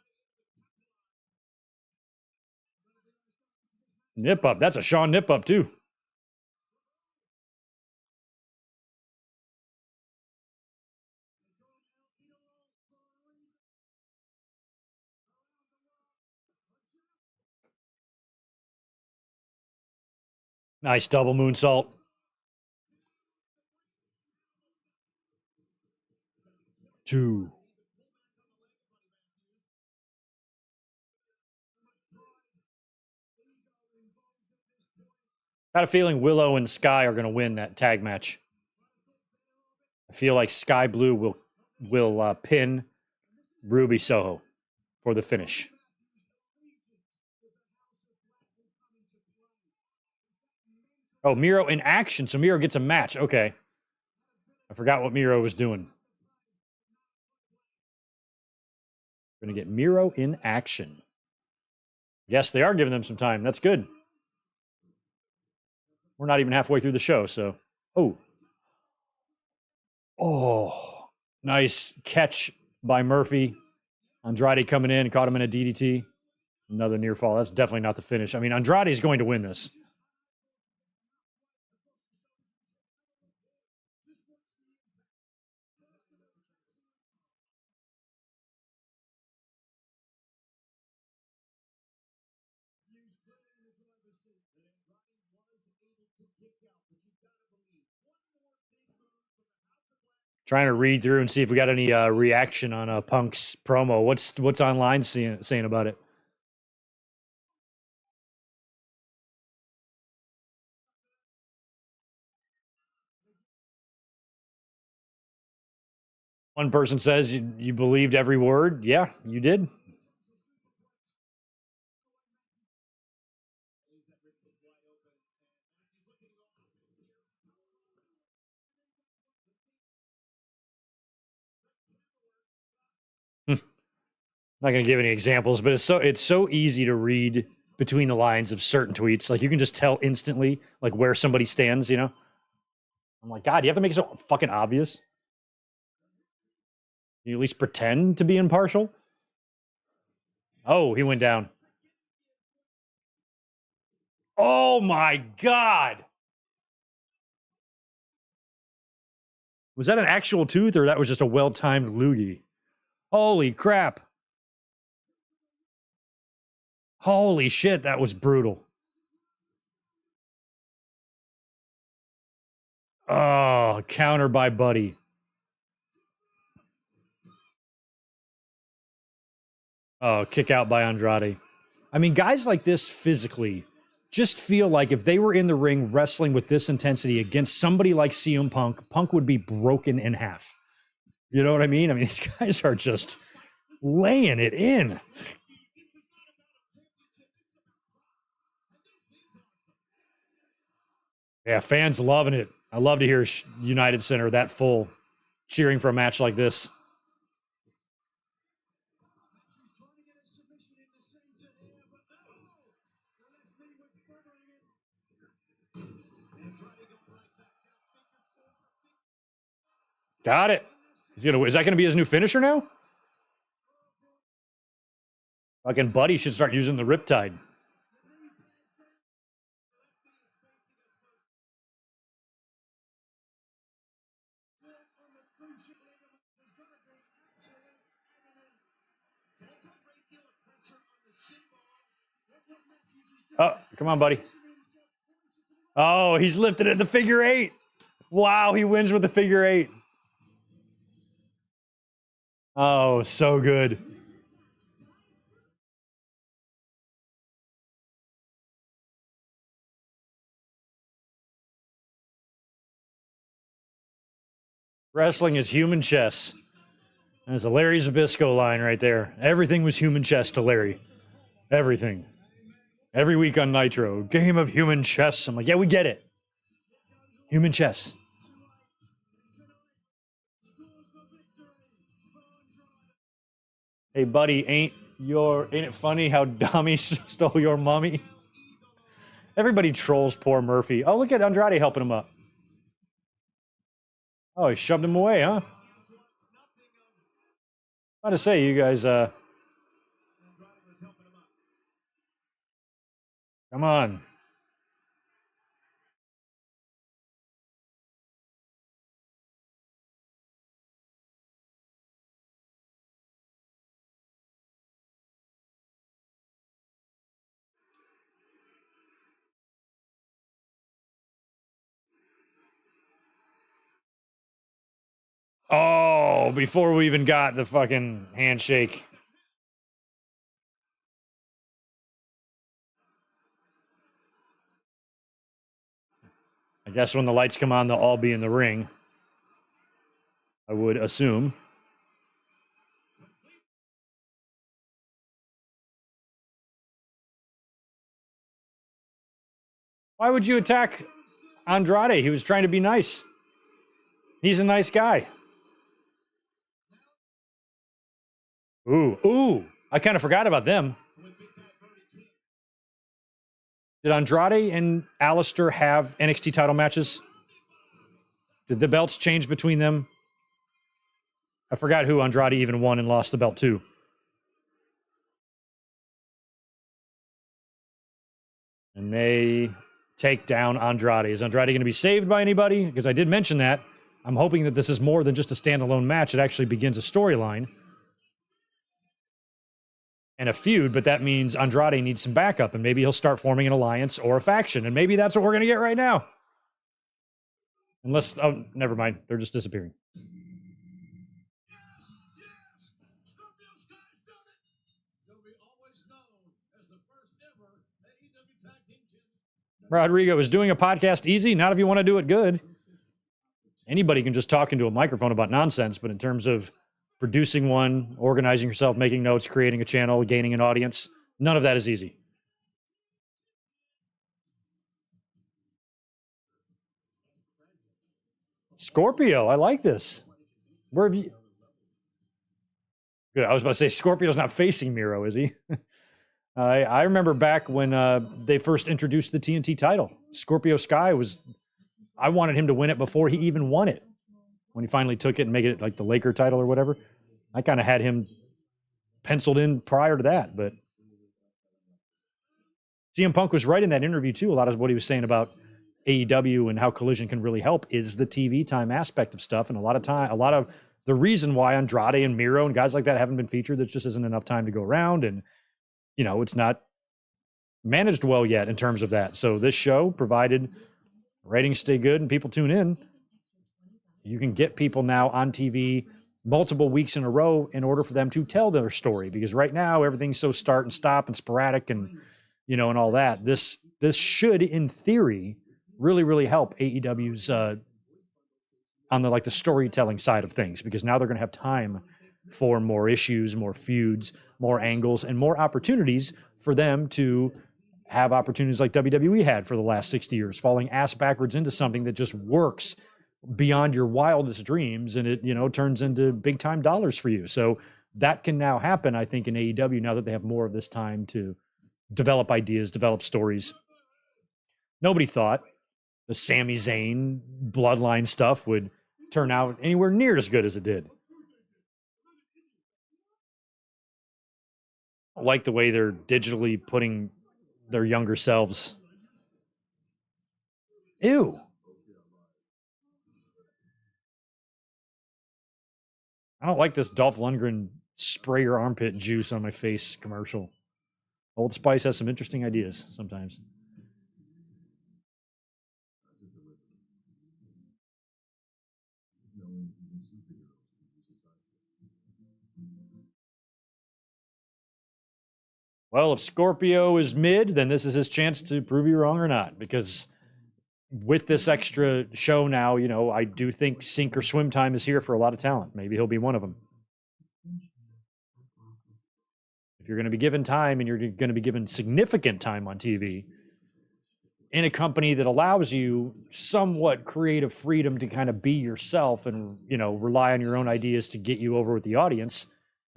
Nip up. That's a Shawn nip up too. Nice double moonsault. Two. Got a feeling Willow and Sky are going to win that tag match. I feel like Sky Blue will pin Ruby Soho for the finish. Oh, Miro in action. So Miro gets a match. Okay. I forgot what Miro was doing. We're going to get Miro in action. Yes, they are giving them some time. That's good. We're not even halfway through the show, so. Oh, nice catch by Murphy. Andrade coming in, caught him in a DDT. Another near fall. That's definitely not the finish. I mean, Andrade is going to win this. Trying to read through and see if we got any reaction on Punk's promo. What's online saying about it? One person says you believed every word. Yeah, you did. I'm not going to give any examples, but it's so easy to read between the lines of certain tweets. Like you can just tell instantly like where somebody stands, you know? I'm like, God, you have to make it so fucking obvious. You at least pretend to be impartial. Oh, he went down. Oh my God. Was that an actual tooth or that was just a well-timed loogie? Holy crap. Holy shit, that was brutal. Oh, counter by Buddy. Oh, kick out by Andrade. I mean, guys like this physically just feel like if they were in the ring wrestling with this intensity against somebody like CM Punk, Punk would be broken in half. You know what I mean? I mean, these guys are just laying it in. Yeah, fans loving it. I love to hear United Center that full cheering for a match like this. Got it. Is that gonna be his new finisher now? Fucking Buddy should start using the Riptide. Oh, come on, buddy. Oh, he's lifted it in the figure eight. Wow, he wins with the figure eight. Oh, so good. Wrestling is human chess. There's a Larry Zbyszko line right there. Everything was human chess to Larry. Everything. Every week on Nitro. Game of human chess. I'm like, yeah, we get it. Human chess. Hey, buddy, ain't it funny how Dummy stole your mummy? Everybody trolls poor Murphy. Oh, look at Andrade helping him up. Oh, he shoved him away, huh? About to say, you guys, come on. Oh, before we even got the fucking handshake. I guess when the lights come on, they'll all be in the ring. I would assume. Why would you attack Andrade? He was trying to be nice. He's a nice guy. Ooh. I kind of forgot about them. Did Andrade and Alistair have NXT title matches? Did the belts change between them? I forgot who Andrade even won and lost the belt to. And they take down Andrade. Is Andrade going to be saved by anybody? Because I did mention that. I'm hoping that this is more than just a standalone match. It actually begins a storyline and a feud, but that means Andrade needs some backup, and maybe he'll start forming an alliance or a faction, and maybe that's what we're going to get right now. Unless, oh, never mind. They're just disappearing. Rodrigo, is doing a podcast easy? Not if you want to do it good. Anybody can just talk into a microphone about nonsense, but in terms of producing one, organizing yourself, making notes, creating a channel, gaining an audience, none of that is easy. Scorpio, I like this. Where have you? Good. I was about to say Scorpio's not facing Miro, is he? I remember back when they first introduced the TNT title. Scorpio Sky was. I wanted him to win it before he even won it. When he finally took it and made it like the Laker title or whatever, I kind of had him penciled in prior to that. But CM Punk was right in that interview too. A lot of what he was saying about AEW and how Collision can really help is the TV time aspect of stuff. And a lot of the reason why Andrade and Miro and guys like that haven't been featured, there just isn't enough time to go around. And, you know, it's not managed well yet in terms of that. So this show, provided ratings stay good and people tune in, you can get people now on TV multiple weeks in a row in order for them to tell their story. Because right now everything's so start and stop and sporadic and, you know, and all that. This should, in theory, really, really help AEW's on the storytelling side of things, because now they're going to have time for more issues, more feuds, more angles, and more opportunities for them to have opportunities like WWE had for the last 60 years, falling ass backwards into something that just works beyond your wildest dreams, and it, turns into big time dollars for you. So that can now happen, I think, in AEW now that they have more of this time to develop ideas, develop stories. Nobody thought the Sami Zayn bloodline stuff would turn out anywhere near as good as it did. I like the way they're digitally putting their younger selves. Ew. I don't like this Dolph Lundgren spray your armpit juice on my face commercial. Old Spice has some interesting ideas sometimes. Well, if Scorpio is mid, then this is his chance to prove you wrong or not. Because with this extra show now, I do think sink or swim time is here for a lot of talent. Maybe he'll be one of them. If you're going to be given time and you're going to be given significant time on TV in a company that allows you somewhat creative freedom to kind of be yourself and, rely on your own ideas to get you over with the audience,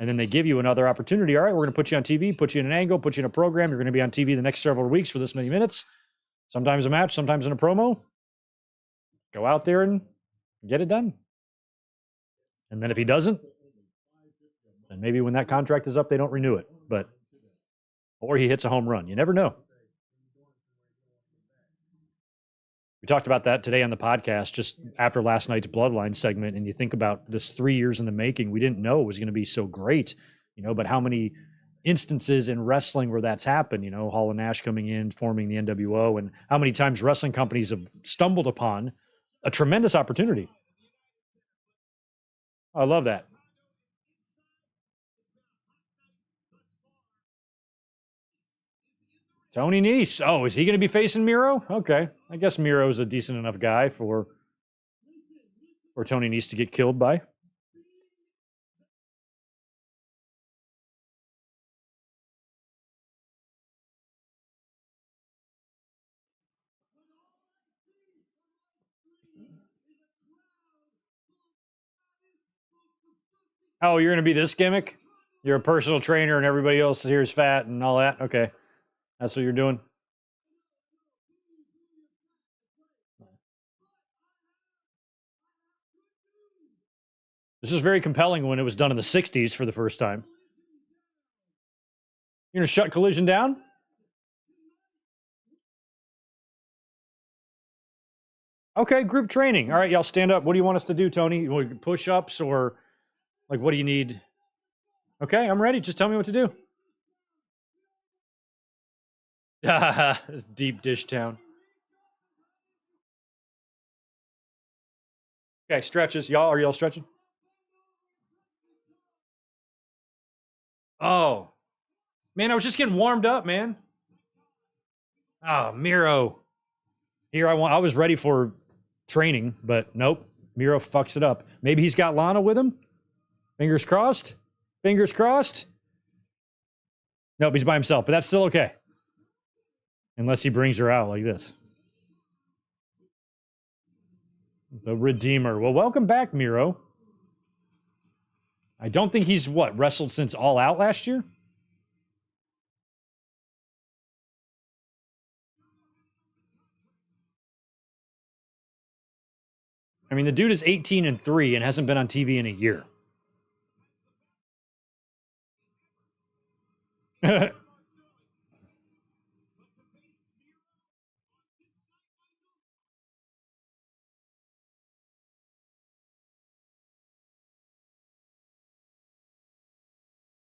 and then they give you another opportunity. All right, we're going to put you on TV, put you in an angle, put you in a program. You're going to be on TV the next several weeks for this many minutes, sometimes a match, sometimes in a promo. Go out there and get it done. And then if he doesn't, then maybe when that contract is up, they don't renew it. Or he hits a home run. You never know. We talked about that today on the podcast, just after last night's Bloodline segment. And you think about this 3 years in the making. We didn't know it was going to be so great, but how many instances in wrestling where that's happened, Hall and Nash coming in, forming the NWO, and how many times wrestling companies have stumbled upon a tremendous opportunity. I love that. Tony Nese. Oh, is he going to be facing Miro? Okay. I guess Miro's a decent enough guy for Tony Nese to get killed by. Oh, you're going to be this gimmick? You're a personal trainer and everybody else here is fat and all that? Okay. That's what you're doing? This is very compelling when it was done in the 60s for the first time. You're going to shut Collision down? Okay, group training. All right, y'all stand up. What do you want us to do, Tony? You want push-ups or what do you need? Okay, I'm ready. Just tell me what to do. This deep dish town. Okay, stretches. Are y'all stretching? Oh. Man, I was just getting warmed up, man. Oh, Miro. Here I was ready for training, but nope. Miro fucks it up. Maybe he's got Lana with him? Fingers crossed? Fingers crossed? Nope, he's by himself, but that's still okay. Unless he brings her out like this. The Redeemer. Well, welcome back, Miro. I don't think he's, wrestled since All Out last year? I mean, the dude is 18-3 and hasn't been on TV in a year.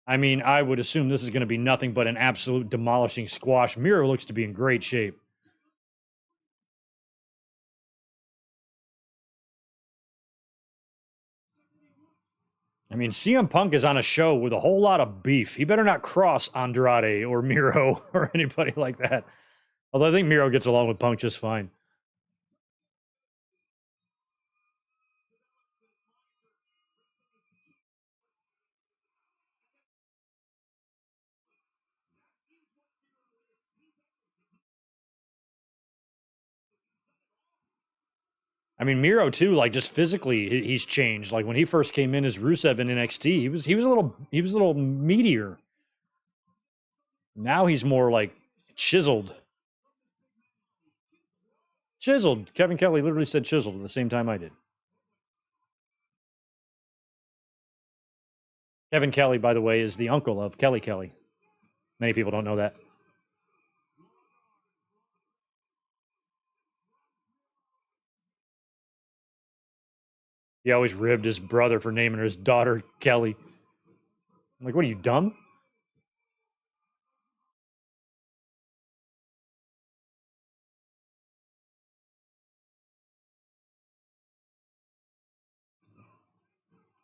I mean, I would assume this is going to be nothing but an absolute demolishing squash. Miro looks to be in great shape. I mean, CM Punk is on a show with a whole lot of beef. He better not cross Andrade or Miro or anybody like that. Although I think Miro gets along with Punk just fine. I mean, Miro too, like just physically, he's changed. Like when he first came in as Rusev in NXT, he was a little meatier. Now he's more like chiseled. Chiseled. Kevin Kelly literally said chiseled at the same time I did. Kevin Kelly, by the way, is the uncle of Kelly Kelly. Many people don't know that. He always ribbed his brother for naming his daughter Kelly. I'm like, what are you, dumb?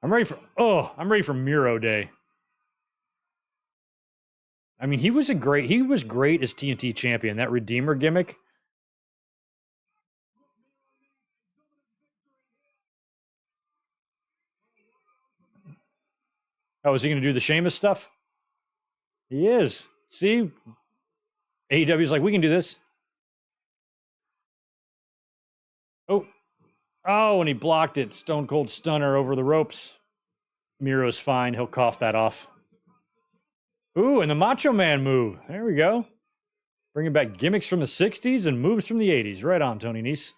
I'm ready for Miro Day. I mean, he was great as TNT champion. That Redeemer gimmick. Oh, is he going to do the Sheamus stuff? He is. See, AEW's like, we can do this. Oh, and he blocked it. Stone Cold Stunner over the ropes. Miro's fine. He'll cough that off. Ooh, and the Macho Man move. There we go. Bringing back gimmicks from the 60s and moves from the 80s. Right on, Tony Nese.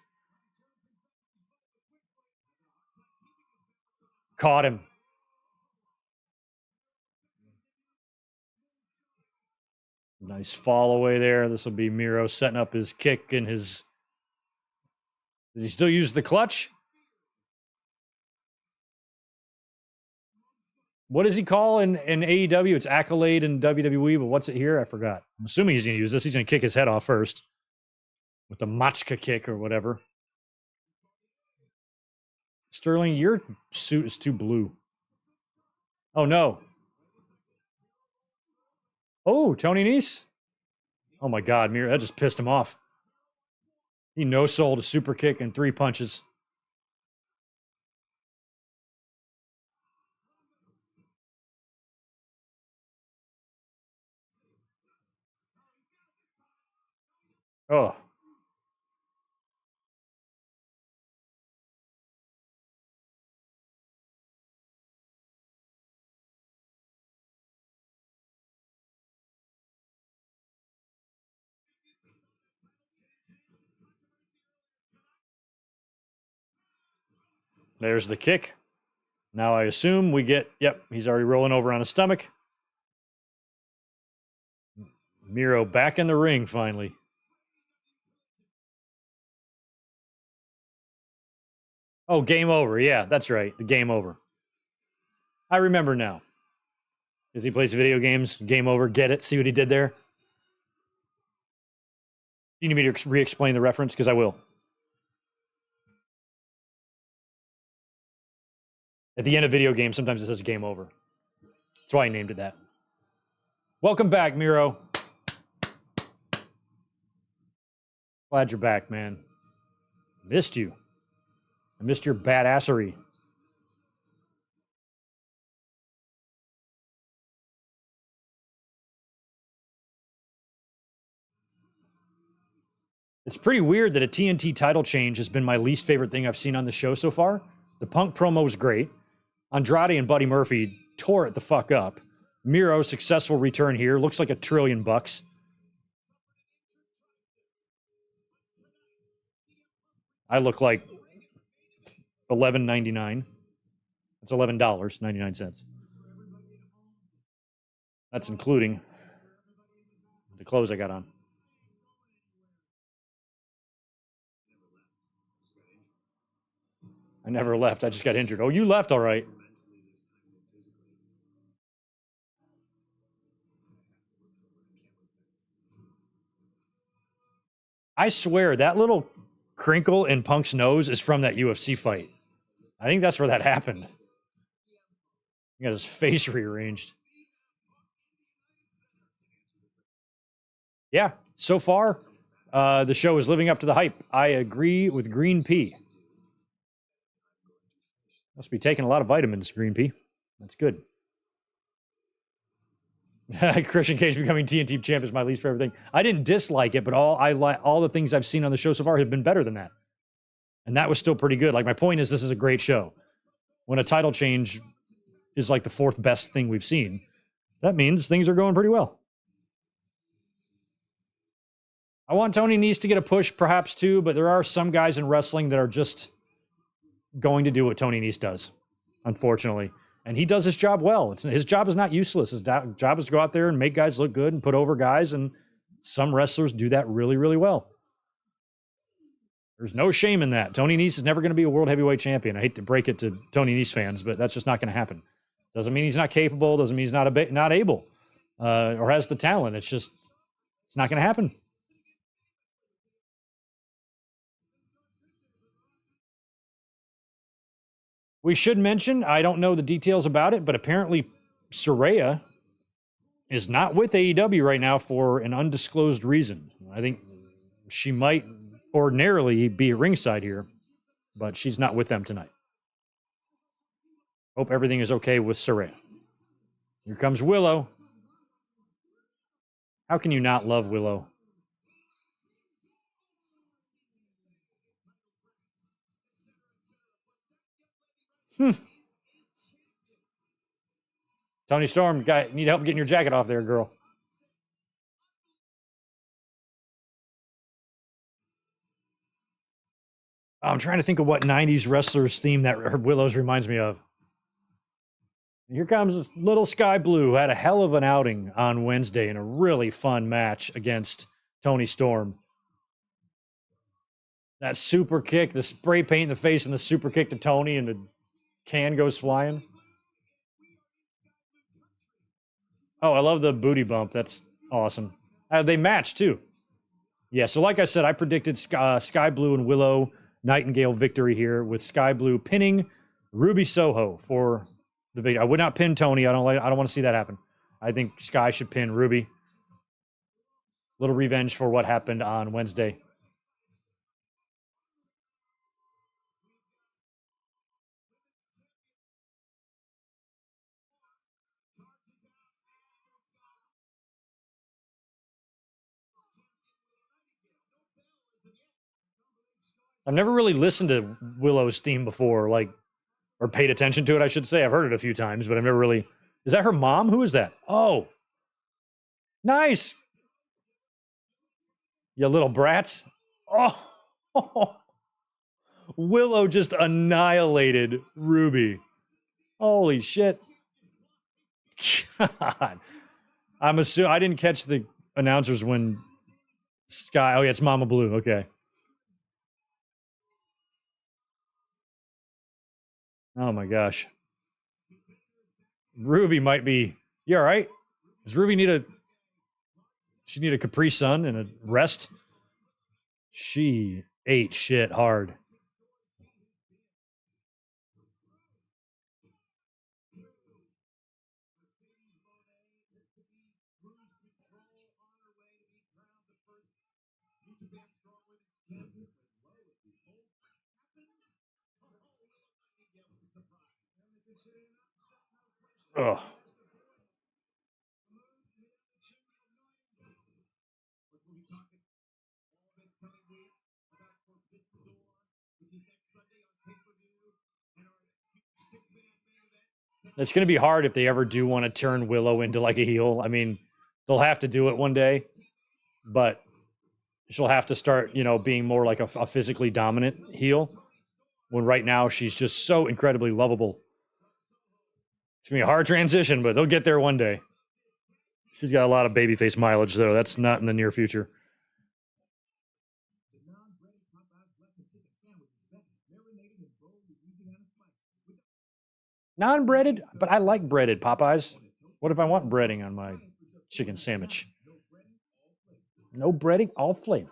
Caught him. Nice fall away there. This will be Miro setting up his kick and his... Does he still use the clutch? What does he call in AEW? It's Accolade in WWE, but what's it here? I forgot. I'm assuming he's going to use this. He's going to kick his head off first with the Machka kick or whatever. Sterling, your suit is too blue. Oh, no. Oh, Tony Nese. Oh, my God. Miro, that just pissed him off. He no-sold a super kick and 3 punches. Oh. There's the kick. Now I assume we get, yep, he's already rolling over on his stomach. Miro back in the ring finally. Oh, game over. Yeah, that's right. The game over. I remember now. As he plays video games, game over, get it? See what he did there? You need me to re-explain the reference? Because I will. At the end of video games, sometimes it says game over. That's why I named it that. Welcome back, Miro. Glad you're back, man. Missed you. I missed your badassery. It's pretty weird that a TNT title change has been my least favorite thing I've seen on the show so far. The Punk promo was great. Andrade and Buddy Murphy tore it the fuck up. Miro, successful return here. Looks like $1 trillion. I look like $11.99. That's $11.99. That's including the clothes I got on. I never left. I just got injured. Oh, you left, all right. I swear that little crinkle in Punk's nose is from that UFC fight. I think that's where that happened. He got his face rearranged. Yeah, so far, the show is living up to the hype. I agree with Green Pea. Must be taking a lot of vitamins, Green Pea. That's good. Christian Cage becoming TNT champ is my least favorite thing. I didn't dislike it, but all the things I've seen on the show so far have been better than that. And that was still pretty good. Like, my point is, this is a great show. When a title change is like the fourth best thing we've seen, that means things are going pretty well. I want Tony Nese to get a push, perhaps, too, but there are some guys in wrestling that are just going to do what Tony Nese does, unfortunately. And he does his job well. His job is not useless. His job is to go out there and make guys look good and put over guys, and some wrestlers do that really, really well. There's no shame in that. Tony Nese is never going to be a world heavyweight champion. I hate to break it to Tony Nese fans, but that's just not going to happen. Doesn't mean he's not capable. Doesn't mean he's not able or has the talent. It's not going to happen. We should mention, I don't know the details about it, but apparently Saraya is not with AEW right now for an undisclosed reason. I think she might ordinarily be ringside here, but she's not with them tonight. Hope everything is okay with Saraya. Here comes Willow. How can you not love Willow? Tony Storm, need help getting your jacket off there, girl. I'm trying to think of what 90s wrestlers theme that Willow's reminds me of. Here comes Little Sky Blue. Had a hell of an outing on Wednesday in a really fun match against Tony Storm. That super kick, the spray paint in the face, and the super kick to Tony, and the can goes flying. Oh, I love the booty bump. That's awesome. They match too. Yeah, so like I said, I predicted Sky Blue and Willow Nightingale victory here, with Sky Blue pinning Ruby Soho for the victory. I would not pin Tony. I don't want to see that happen. I think Sky should pin Ruby. Little revenge for what happened on Wednesday. I've never really listened to Willow's theme before, or paid attention to it, I should say. I've heard it a few times, but I've never really. Is that her mom? Who is that? Oh, nice. You little brats. Oh, Willow just annihilated Ruby. Holy shit. God. I'm assuming I didn't catch the announcers when Sky. Oh, yeah, it's Mama Blue. Okay. Oh my gosh. Ruby might be. You all right? Does Ruby need a Capri Sun and a rest? She ate shit hard. Ugh. It's going to be hard if they ever do want to turn Willow into like a heel. I mean, they'll have to do it one day, but she'll have to start, being more like a physically dominant heel, when right now she's just so incredibly lovable. It's going to be a hard transition, but they'll get there one day. She's got a lot of babyface mileage, though. That's not in the near future. Non-breaded, but I like breaded Popeyes. What if I want breading on my chicken sandwich? No breading, all flavor.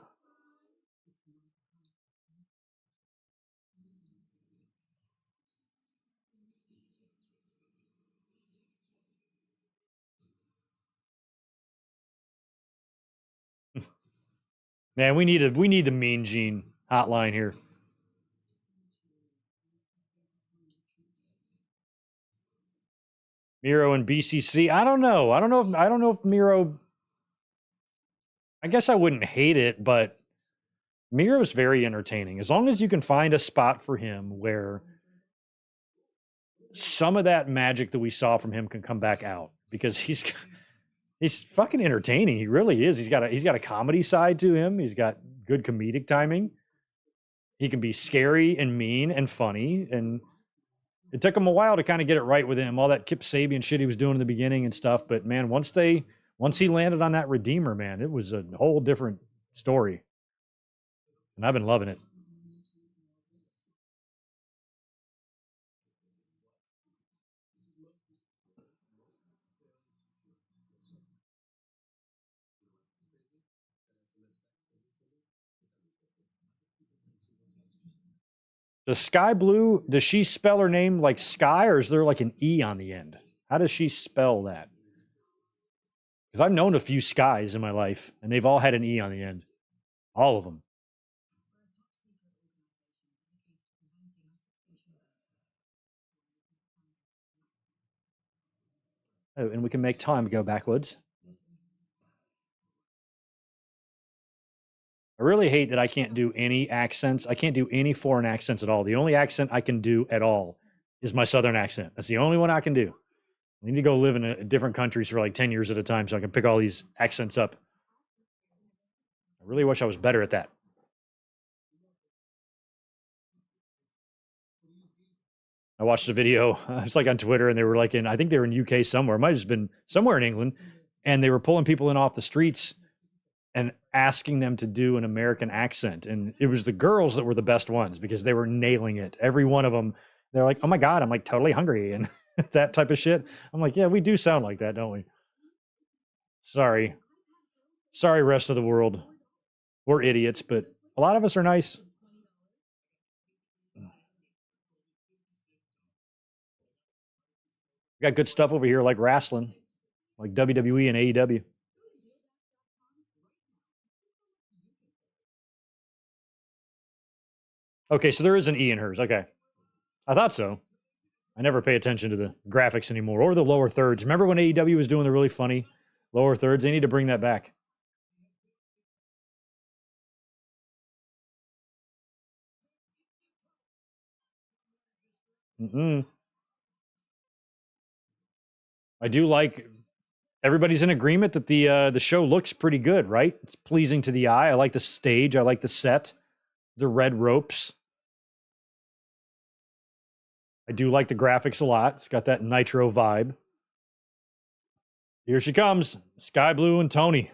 Man, we need the Mean Gene hotline here. Miro and BCC. I don't know. I don't know if Miro. I guess I wouldn't hate it, but Miro's very entertaining. As long as you can find a spot for him where some of that magic that we saw from him can come back out, because he's fucking entertaining. He really is. He's got a comedy side to him. He's got good comedic timing. He can be scary and mean and funny, and it took him a while to kind of get it right with him. All that Kip Sabian shit he was doing in the beginning and stuff, but man, once he landed on that Redeemer, man, it was a whole different story. And I've been loving it. The Sky Blue, does she spell her name like Sky, or is there like an E on the end? How does she spell that? Because I've known a few Skies in my life, and they've all had an E on the end. All of them. Oh, and we can make time go backwards. I really hate that I can't do any accents. I can't do any foreign accents at all. The only accent I can do at all is my Southern accent. That's the only one I can do. I need to go live in different countries for like 10 years at a time so I can pick all these accents up. I really wish I was better at that. I watched a video. It's like on Twitter, and they were like I think they were in UK somewhere. It might have just been somewhere in England, and they were pulling people in off the streets and asking them to do an American accent. And it was the girls that were the best ones because they were nailing it. Every one of them, they're like, "Oh my God, I'm like totally hungry," and that type of shit. I'm like, yeah, we do sound like that, don't we? Sorry, rest of the world. We're idiots, but a lot of us are nice. We got good stuff over here like wrestling, like WWE and AEW. Okay, so there is an E in hers. Okay. I thought so. I never pay attention to the graphics anymore or the lower thirds. Remember when AEW was doing the really funny lower thirds? They need to bring that back. Mm-mm. I do like everybody's in agreement that the show looks pretty good, right? It's pleasing to the eye. I like the stage. I like the set, the red ropes. I do like the graphics a lot. It's got that Nitro vibe. Here she comes, Sky Blue and Tony.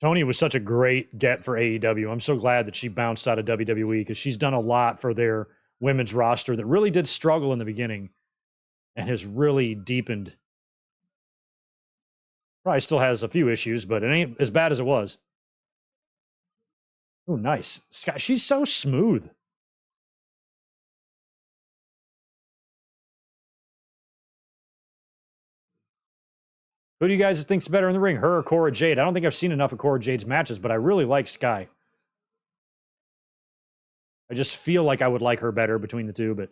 Tony was such a great get for AEW. I'm so glad that she bounced out of WWE because she's done a lot for their women's roster that really did struggle in the beginning and has really deepened. Probably still has a few issues, but it ain't as bad as it was. Oh, nice. Sky, she's so smooth. Who do you guys think's better in the ring, her or Cora Jade? I don't think I've seen enough of Cora Jade's matches, but I really like Sky. I just feel like I would like her better between the two, but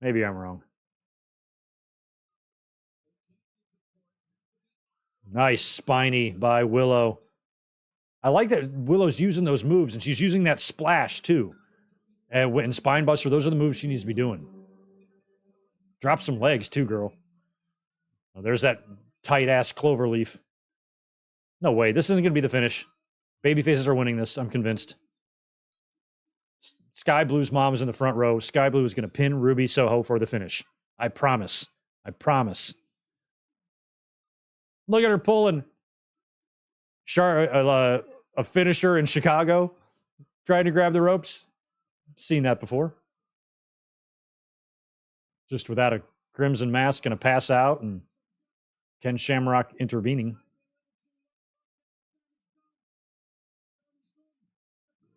maybe I'm wrong. Nice spiny by Willow. I like that Willow's using those moves, and she's using that splash too. And spine buster, those are the moves she needs to be doing. Drop some legs too, girl. Oh, there's that tight ass clover leaf. No way. This isn't going to be the finish. Babyfaces are winning this. I'm convinced. Sky Blue's mom is in the front row. Sky Blue is going to pin Ruby Soho for the finish. I promise. I promise. Look at her pulling. A finisher in Chicago trying to grab the ropes. Seen that before. Just without a crimson mask and a pass out, and Ken Shamrock intervening.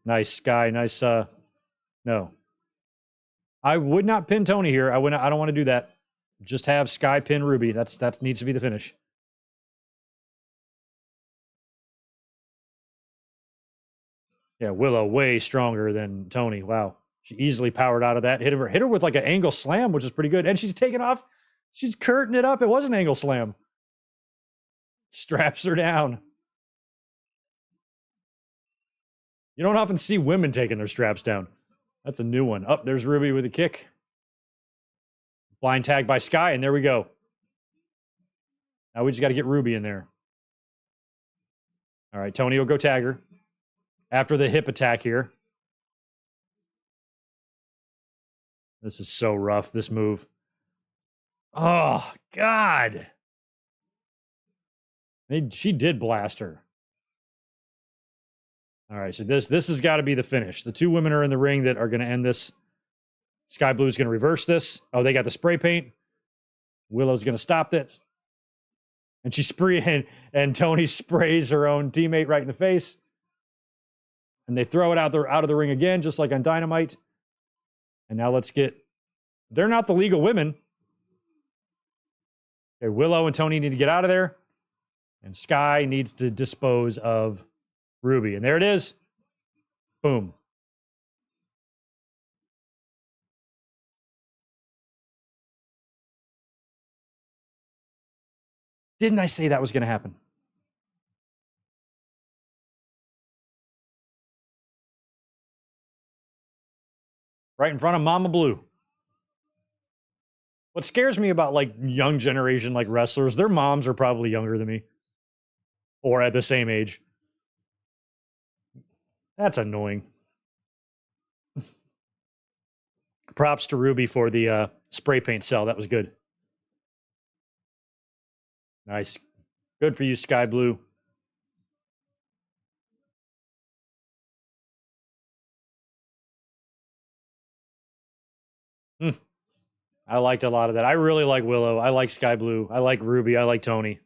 Nice, Sky. Nice. No. I would not pin Tony here. I don't want to do that. Just have Sky pin Ruby. That needs to be the finish. Yeah, Willow way stronger than Tony. Wow. She easily powered out of that. Hit her with like an angle slam, which is pretty good. And she's taking off. She's curtain it up. It was an angle slam. Straps her down. You don't often see women taking their straps down. That's a new one. Up there's Ruby with a kick. Blind tag by Sky, and there we go. Now we just got to get Ruby in there. All right, Tony will go tag her after the hip attack here. This is so rough, this move. Oh, God. She did blast her. All right, so this has got to be the finish. The two women are in the ring that are going to end this. Sky Blue's going to reverse this. Oh, they got the spray paint. Willow's going to stop this. And and Tony sprays her own teammate right in the face. And they throw it out of the ring again, just like on Dynamite. And now they're not the League of Women. Okay, Willow and Tony need to get out of there. And Sky needs to dispose of Ruby. And there it is. Boom. Didn't I say that was going to happen? Right in front of Mama Blue. What scares me about like young generation like wrestlers, their moms are probably younger than me. Or at the same age. That's annoying. Props to Ruby for the spray paint cell. That was good. Nice. Good for you, Sky Blue. I liked a lot of that. I really like Willow. I like Sky Blue. I like Ruby. I like Tony.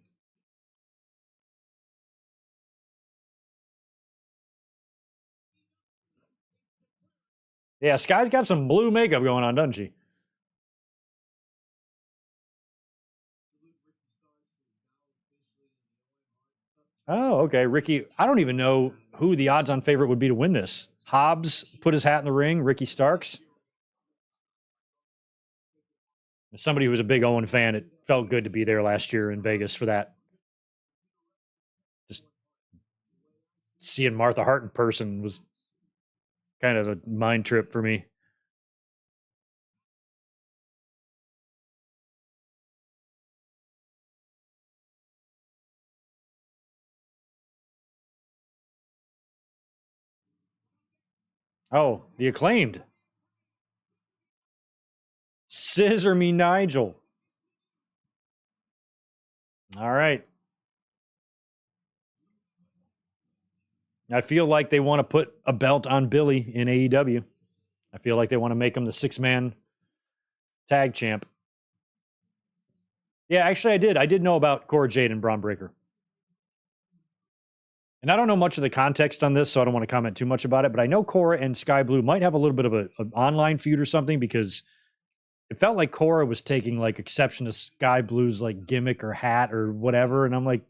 Yeah, Sky's got some blue makeup going on, doesn't she? Oh, okay. Ricky, I don't even know who the odds on favorite would be to win this. Hobbs put his hat in the ring. Ricky Starks. As somebody who was a big Owen fan, it felt good to be there last year in Vegas for that. Just seeing Martha Hart in person was kind of a mind trip for me. Oh, the Acclaimed. Scissor me, Nigel. All right. I feel like they want to put a belt on Billy in AEW. I feel like they want to make him the 6-man tag champ. Yeah, actually, I did. I did know about Cora Jade and Braun Breaker. And I don't know much of the context on this, so I don't want to comment too much about it. But I know Cora and Sky Blue might have a little bit of an online feud or something because it felt like Cora was taking like exception to Sky Blue's like gimmick or hat or whatever. And I'm like,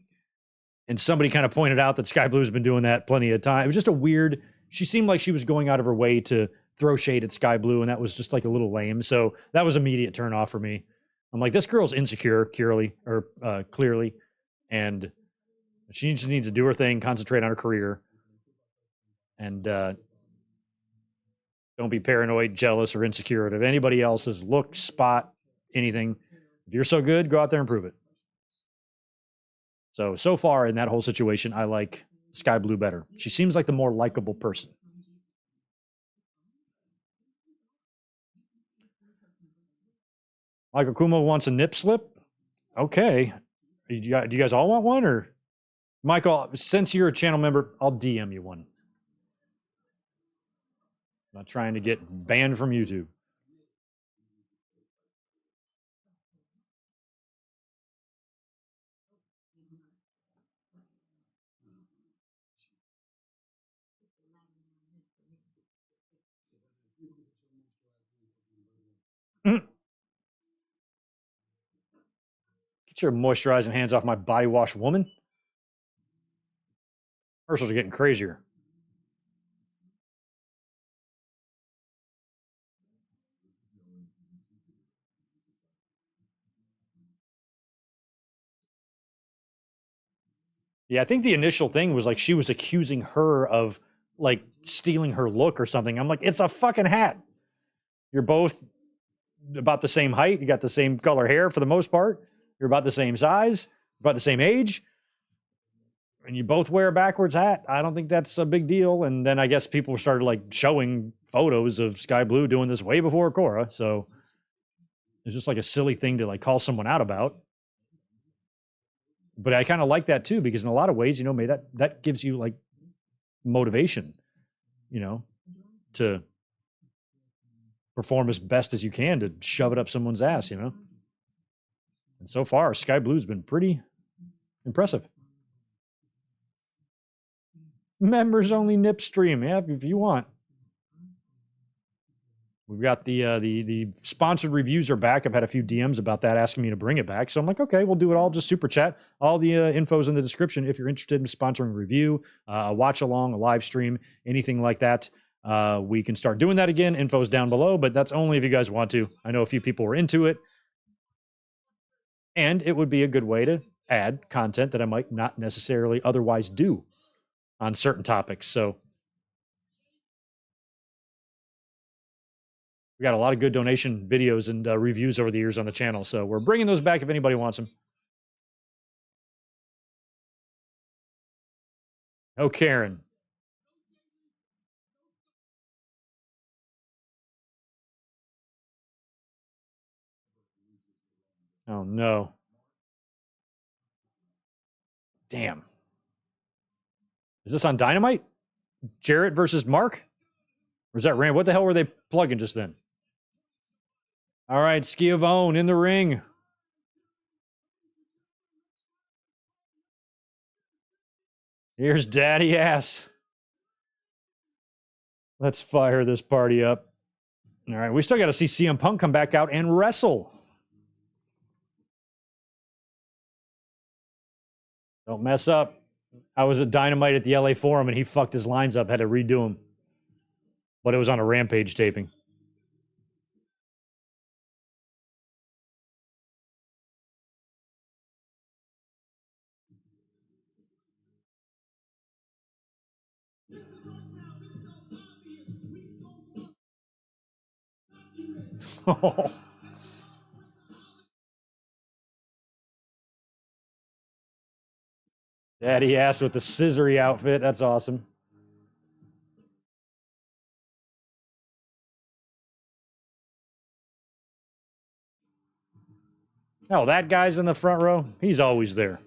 and somebody kind of pointed out that Sky Blue's been doing that plenty of time. It was just a weird, she seemed like she was going out of her way to throw shade at Sky Blue, and that was just like a little lame. So that was immediate turn off for me. I'm like, this girl's insecure, clearly, and she just needs to do her thing, concentrate on her career, and don't be paranoid, jealous, or insecure of anybody else's look, spot, anything. If you're so good, go out there and prove it. So far in that whole situation, I like Sky Blue better. She seems like the more likable person. Michael Kuma wants a nip slip. Okay. Do you guys all want one? Or Michael, since you're a channel member, I'll DM you one. I'm not trying to get banned from YouTube. Get your moisturizing hands off my body wash, woman. Commercials are getting crazier. Yeah, I think the initial thing was like she was accusing her of like stealing her look or something. I'm like, it's a fucking hat. You're both about the same height. You got the same color hair for the most part. You're about the same size, about the same age. And you both wear a backwards hat. I don't think that's a big deal. And then I guess people started like showing photos of Sky Blue doing this way before Cora. So it's just like a silly thing to like call someone out about. But I kind of like that too, because in a lot of ways, you know, maybe that gives you like motivation, you know, to perform as best as you can to shove it up someone's ass, you know. And so far, Sky Blue's been pretty impressive. Members only nip stream, yeah, if you want. We've got the sponsored reviews are back. I've had a few DMs about that asking me to bring it back. So I'm like, okay, we'll do it all. Just super chat. All the info's in the description if you're interested in sponsoring a review, a watch along, a live stream, anything like that. We can start doing that again. Info's down below, but that's only if you guys want to. I know a few people were into it. And it would be a good way to add content that I might not necessarily otherwise do on certain topics. So we got a lot of good donation videos and reviews over the years on the channel. So we're bringing those back if anybody wants them. Oh, Karen. Oh, no. Damn. Is this on Dynamite? Jarrett versus Mark? Or is that Rand? What the hell were they plugging just then? All right, Schiavone in the ring. Here's Daddy Ass. Let's fire this party up. All right, we still got to see CM Punk come back out and wrestle. Don't mess up. I was at Dynamite at the LA Forum and he fucked his lines up, had to redo them. But it was on a Rampage taping. Daddy Ass with the scissory outfit. That's awesome. Oh, that guy's in the front row? He's always there.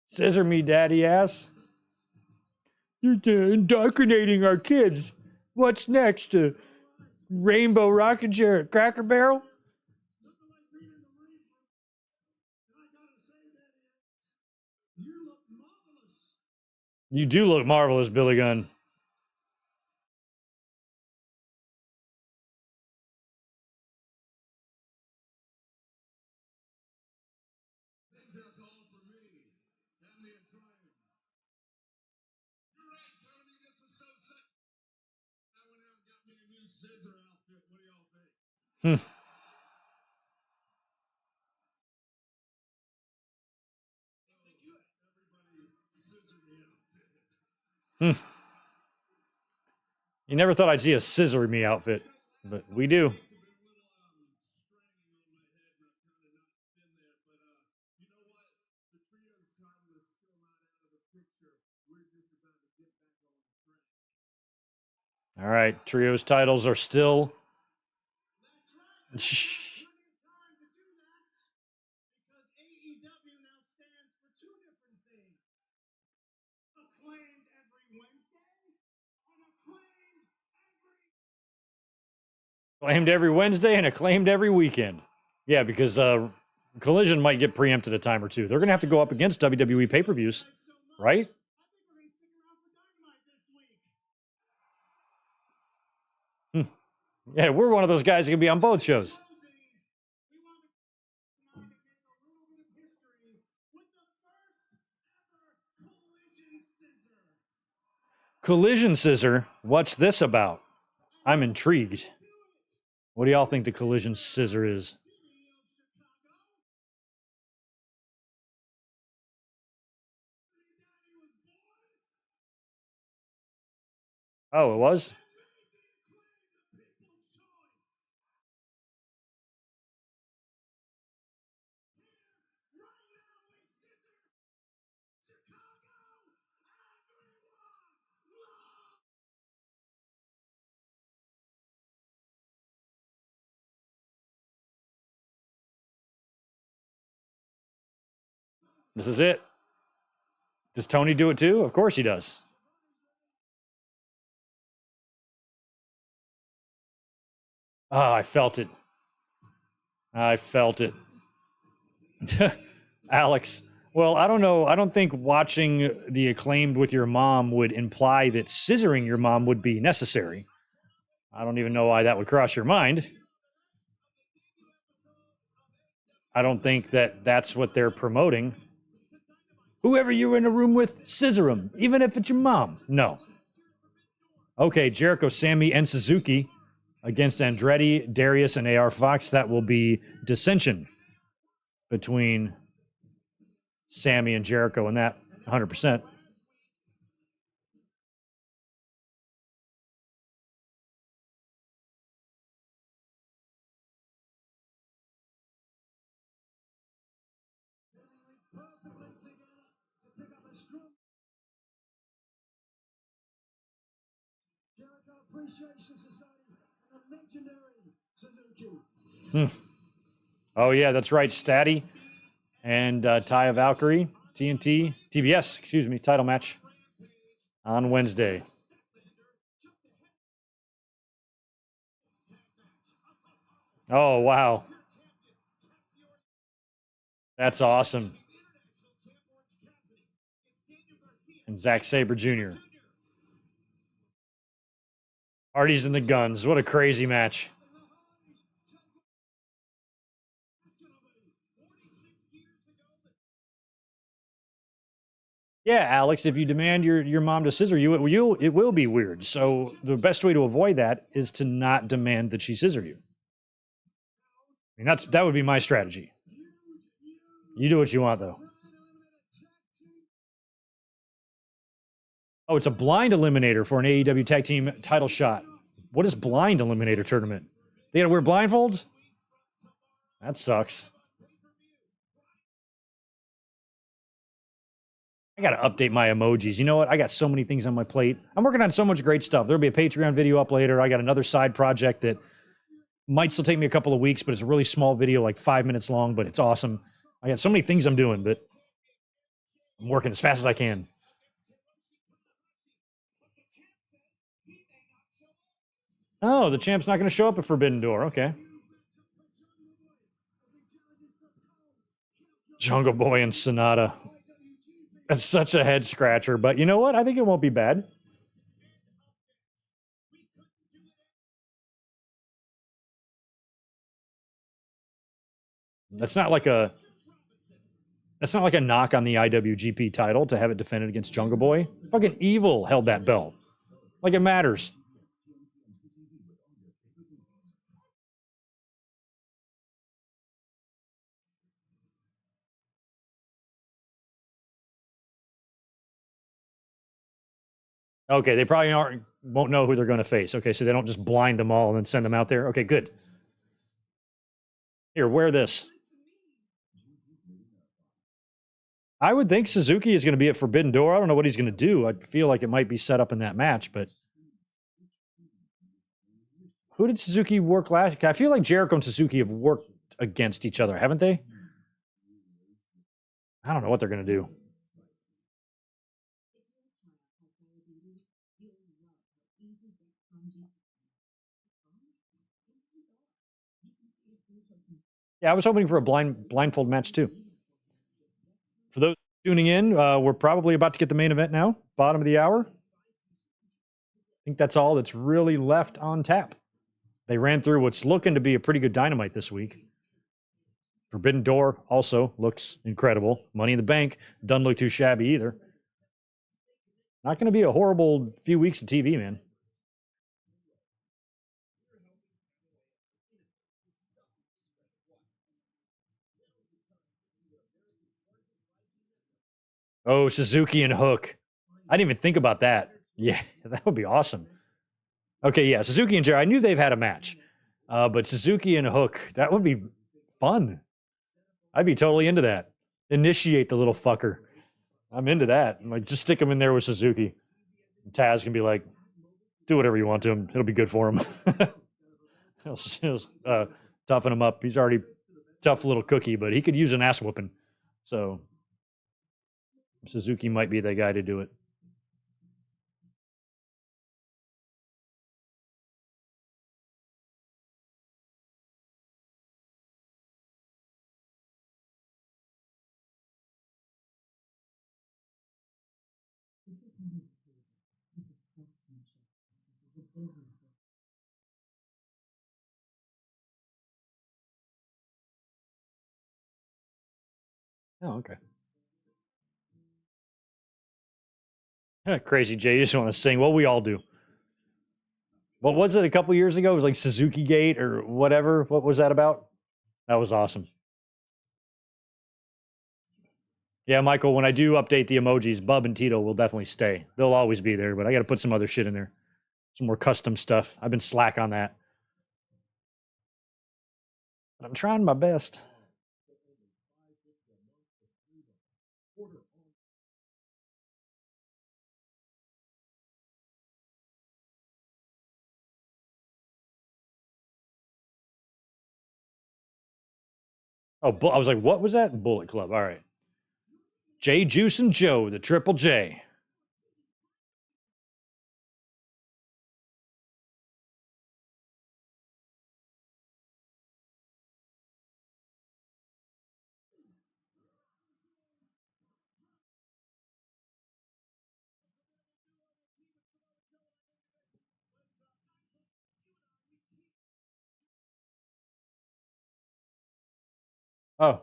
Scissor me, Daddy Ass. You're indoctrinating our kids. What's next? Rainbow Rocket Chair at Cracker Barrel? You do look marvelous, Billy Gunn. Hmm. Hmm. You never thought I'd see a scissor me outfit, but we do. All right, trios titles are still. Claimed every Wednesday and acclaimed every weekend. Yeah, because Collision might get preempted a time or two. They're going to have to go up against WWE pay-per-views, right? Yeah, we're one of those guys that can be on both shows. Collision Scissor? What's this about? I'm intrigued. What do y'all think the Collision Scissor is? Oh, it was? This is it. Does Tony do it too? Of course he does. Oh, I felt it. I felt it. Alex. Well, I don't know. I don't think watching the Acclaimed with your mom would imply that scissoring your mom would be necessary. I don't even know why that would cross your mind. I don't think that that's what they're promoting. Whoever you're in a room with, scissor him, even if it's your mom. No. Okay, Jericho, Sammy, and Suzuki against Andretti, Darius, and AR Fox. That will be dissension between Sammy and Jericho in that 100%. Jericho Appreciation Society and the legendary Suzuki. Oh, yeah, that's right. Statty and Taya Valkyrie, TNT, TBS, excuse me, title match on Wednesday. Oh, wow. That's awesome. And Zack Sabre Jr. Hardy's and the Guns. What a crazy match. Yeah, Alex, if you demand your mom to scissor you, it will be weird. So the best way to avoid that is to not demand that she scissor you. I mean, that would be my strategy. You do what you want, though. Oh, it's a blind eliminator for an AEW Tag Team title shot. What is blind eliminator tournament? They gotta wear blindfolds? That sucks. I gotta update my emojis. You know what? I got so many things on my plate. I'm working on so much great stuff. There'll be a Patreon video up later. I got another side project that might still take me a couple of weeks, but it's a really small video, like 5 minutes long, but it's awesome. I got so many things I'm doing, but I'm working as fast as I can. Oh, the champ's not going to show up at Forbidden Door. Okay. Jungle Boy and Sonata. That's such a head scratcher, but you know what? I think it won't be bad. That's not like a knock on the IWGP title to have it defended against Jungle Boy. Fucking Evil held that belt. Like it matters. Okay, they probably won't know who they're going to face. Okay, so they don't just blind them all and then send them out there. Okay, good. Here, wear this. I would think Suzuki is going to be at Forbidden Door. I don't know what he's going to do. I feel like it might be set up in that match, but who did Suzuki work last? I feel like Jericho and Suzuki have worked against each other, haven't they? I don't know what they're going to do. Yeah, I was hoping for a blindfold match too. For those tuning in, we're probably about to get the main event now, bottom of the hour. I think that's all that's really left on tap. They ran through what's looking to be a pretty good Dynamite this week. Forbidden Door also looks incredible. Money in the Bank doesn't look too shabby either. Not going to be a horrible few weeks of TV, man. Oh, Suzuki and Hook. I didn't even think about that. Yeah, that would be awesome. Okay, yeah, Suzuki and Jerry. I knew they've had a match, but Suzuki and Hook, that would be fun. I'd be totally into that. Initiate the little fucker. I'm into that. I'm like, just stick him in there with Suzuki. And Taz can be like, do whatever you want to him. It'll be good for him. he'll toughen him up. He's already tough little cookie, but he could use an ass whooping. So Suzuki might be the guy to do it. This is not a table. This is craftsmanship. This is a business. Oh, okay. Crazy Jay, you just want to sing. Well, we all do. What was it a couple years ago? It was like Suzuki Gate or whatever. What was that about? That was awesome. Yeah, Michael, when I do update the emojis, Bub and Tito will definitely stay. They'll always be there, but I got to put some other shit in there. Some more custom stuff. I've been slack on that. But I'm trying my best. Oh, I was like, what was that? Bullet Club. All right. J Juice and Joe, the Triple J. Oh,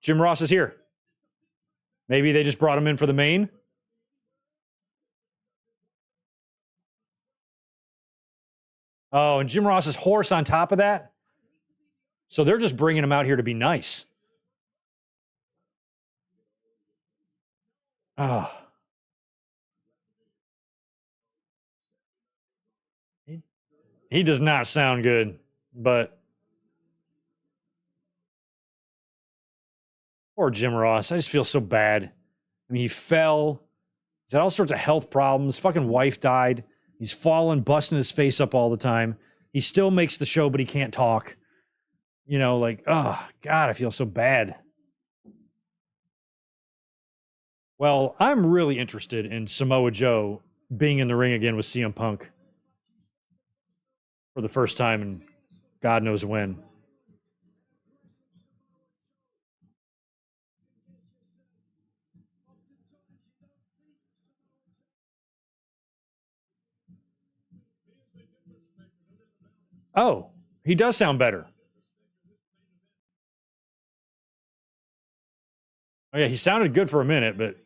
Jim Ross is here. Maybe they just brought him in for the main. Oh, and Jim Ross's horse on top of that. So they're just bringing him out here to be nice. Oh. He does not sound good, but poor Jim Ross. I just feel so bad. I mean, he fell. He's had all sorts of health problems. Fucking wife died. He's falling, busting his face up all the time. He still makes the show, but he can't talk. You know, like, oh, God, I feel so bad. Well, I'm really interested in Samoa Joe being in the ring again with CM Punk for the first time in God knows when. Oh, he does sound better. Oh, yeah, he sounded good for a minute, but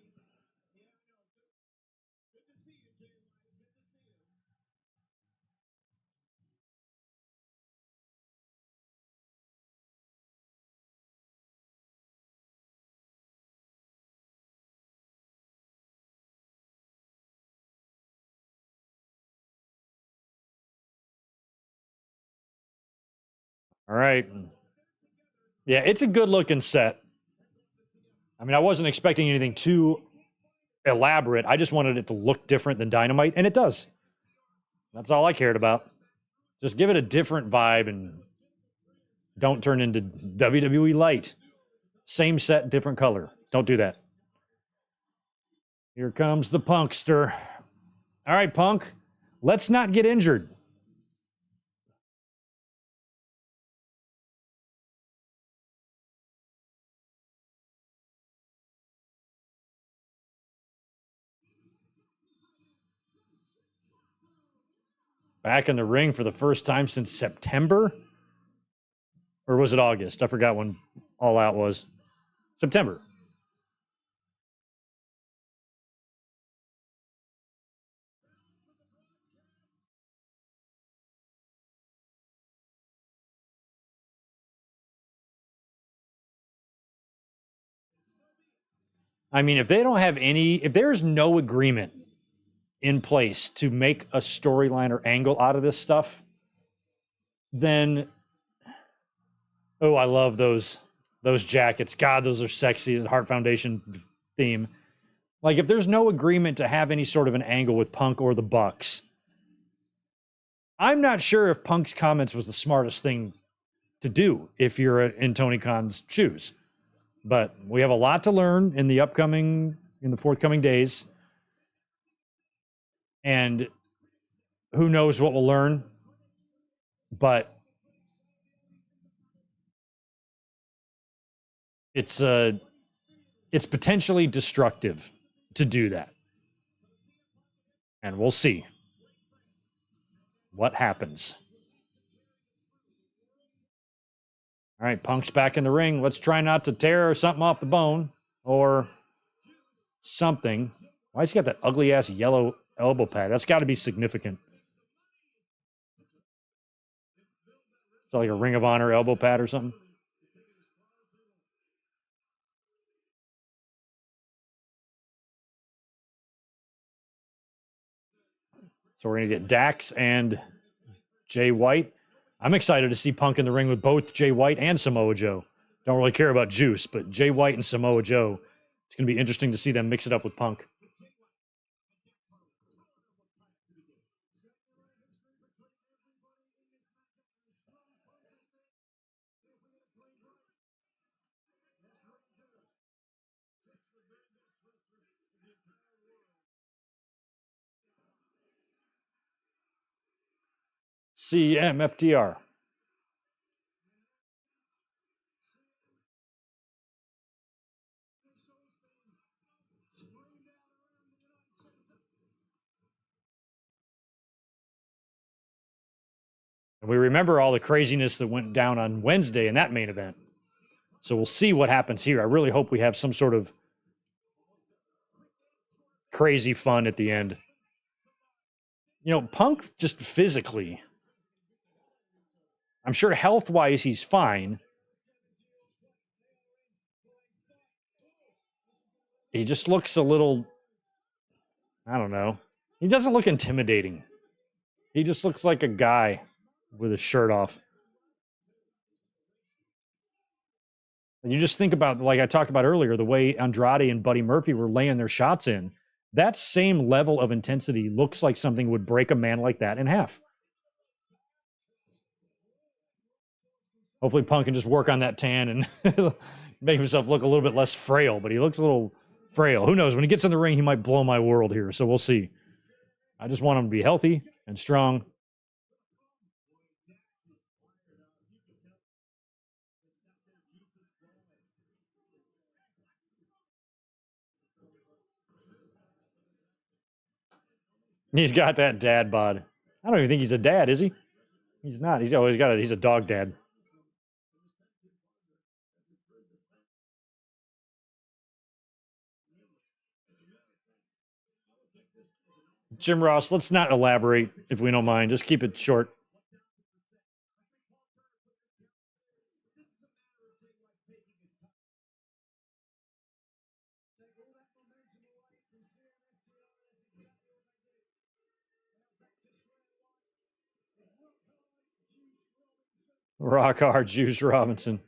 all right. Yeah, it's a good looking set. I mean, I wasn't expecting anything too elaborate. I just wanted it to look different than Dynamite, and it does. That's all I cared about. Just give it a different vibe and don't turn into WWE Light. Same set, different color. Don't do that. Here comes the Punkster. All right, Punk, let's not get injured. Back in the ring for the first time since September? Or was it August? I forgot when All Out was. September. I mean, if they don't have any, if there's no agreement in place to make a storyline or angle out of this stuff, then I love those jackets. God, those are sexy. The Heart Foundation theme. Like, if there's no agreement to have any sort of an angle with Punk or the Bucks, I'm not sure if Punk's comments was the smartest thing to do if you're in Tony Khan's shoes. But we have a lot to learn in the forthcoming days. And who knows what we'll learn. But it's potentially destructive to do that. And we'll see what happens. All right, Punk's back in the ring. Let's try not to tear something off the bone or something. Why's he got that ugly ass yellow elbow pad? That's got to be significant. It's like a Ring of Honor elbow pad or something. So we're going to get Dax and Jay White. I'm excited to see Punk in the ring with both Jay White and Samoa Joe. Don't really care about Juice, but Jay White and Samoa Joe, it's going to be interesting to see them mix it up with Punk. CMFTR. And we remember all the craziness that went down on Wednesday in that main event. So we'll see what happens here. I really hope we have some sort of crazy fun at the end. You know, Punk just physically, I'm sure health-wise he's fine. He just looks a little, I don't know. He doesn't look intimidating. He just looks like a guy with his shirt off. And you just think about, like I talked about earlier, the way Andrade and Buddy Murphy were laying their shots in. That same level of intensity looks like something would break a man like that in half. Hopefully Punk can just work on that tan and make himself look a little bit less frail, but he looks a little frail. Who knows? When he gets in the ring, he might blow my world here, so we'll see. I just want him to be healthy and strong. He's got that dad bod. I don't even think he's a dad, is he? He's not. He's a dog dad. Jim Ross, let's not elaborate if we don't mind. Just keep it short. Rock hard, Juice Robinson.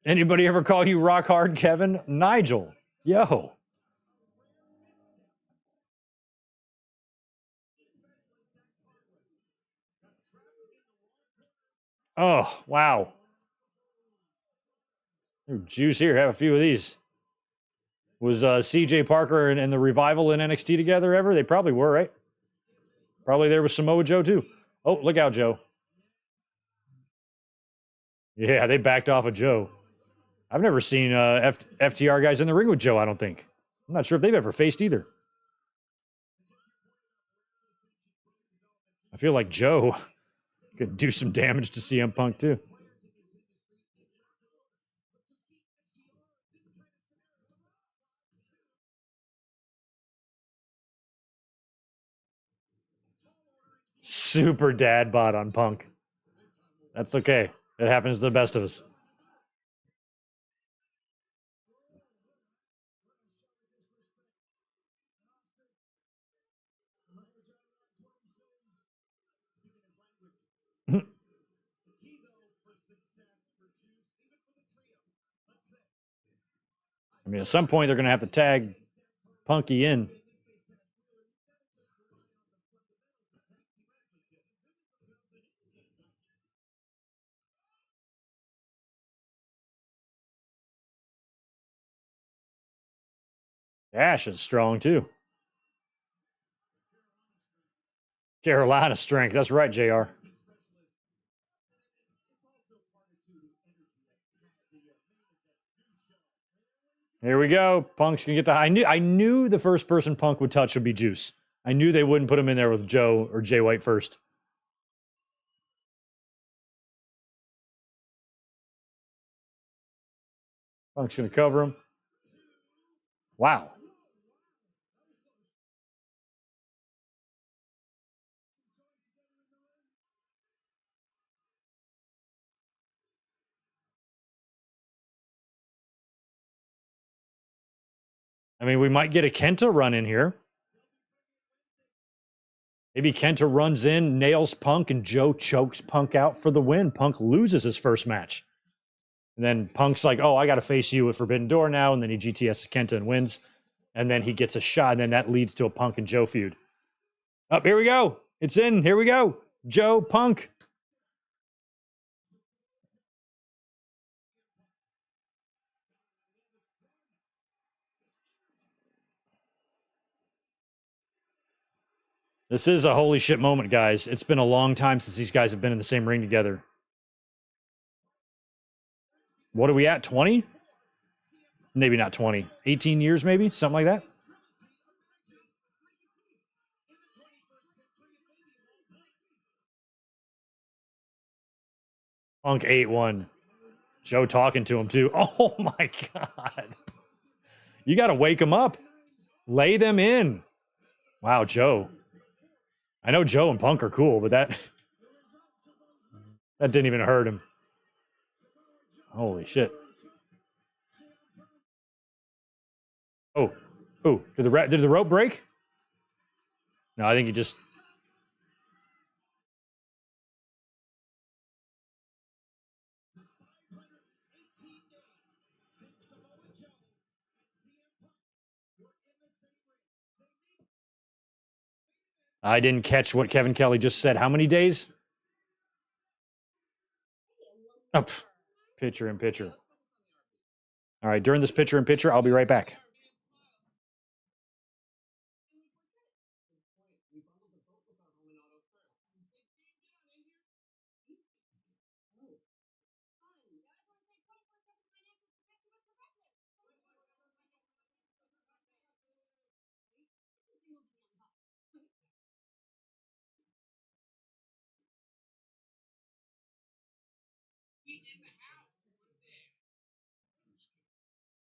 Anybody ever call you rock hard, Kevin? Nigel. Yo. Oh, wow. Juice here. Have a few of these. Was CJ Parker and the Revival in NXT together ever? They probably were, right? Probably there was Samoa Joe, too. Oh, look out, Joe. Yeah, they backed off of Joe. I've never seen FTR guys in the ring with Joe, I don't think. I'm not sure if they've ever faced either. I feel like Joe could do some damage to CM Punk, too. Super dad bod on Punk. That's okay. It happens to the best of us. I mean, at some point they're going to have to tag Punky in. Ash is strong too. Carolina strength. That's right, JR. Here we go. Punk's gonna get the. I knew the first person Punk would touch would be Juice. I knew they wouldn't put him in there with Joe or Jay White first. Punk's gonna cover him. Wow. I mean, we might get a Kenta run in here. Maybe Kenta runs in, nails Punk, and Joe chokes Punk out for the win. Punk loses his first match. And then Punk's like, oh, I got to face you at Forbidden Door now. And then he GTS Kenta and wins. And then he gets a shot. And then that leads to a Punk and Joe feud. Up, here we go. It's in. Here we go. Joe, Punk. This is a holy shit moment, guys. It's been a long time since these guys have been in the same ring together. What are we at? 20? Maybe not 20. 18 years, maybe? Something like that? Punk 8-1. Joe talking to him, too. Oh, my God. You got to wake him up. Lay them in. Wow, Joe. I know Joe and Punk are cool, but that didn't even hurt him. Holy shit. Oh, did the rope break? No, I think he just... I didn't catch what Kevin Kelly just said. How many days? Oh, pitcher in pitcher. All right, during this pitcher in pitcher, I'll be right back.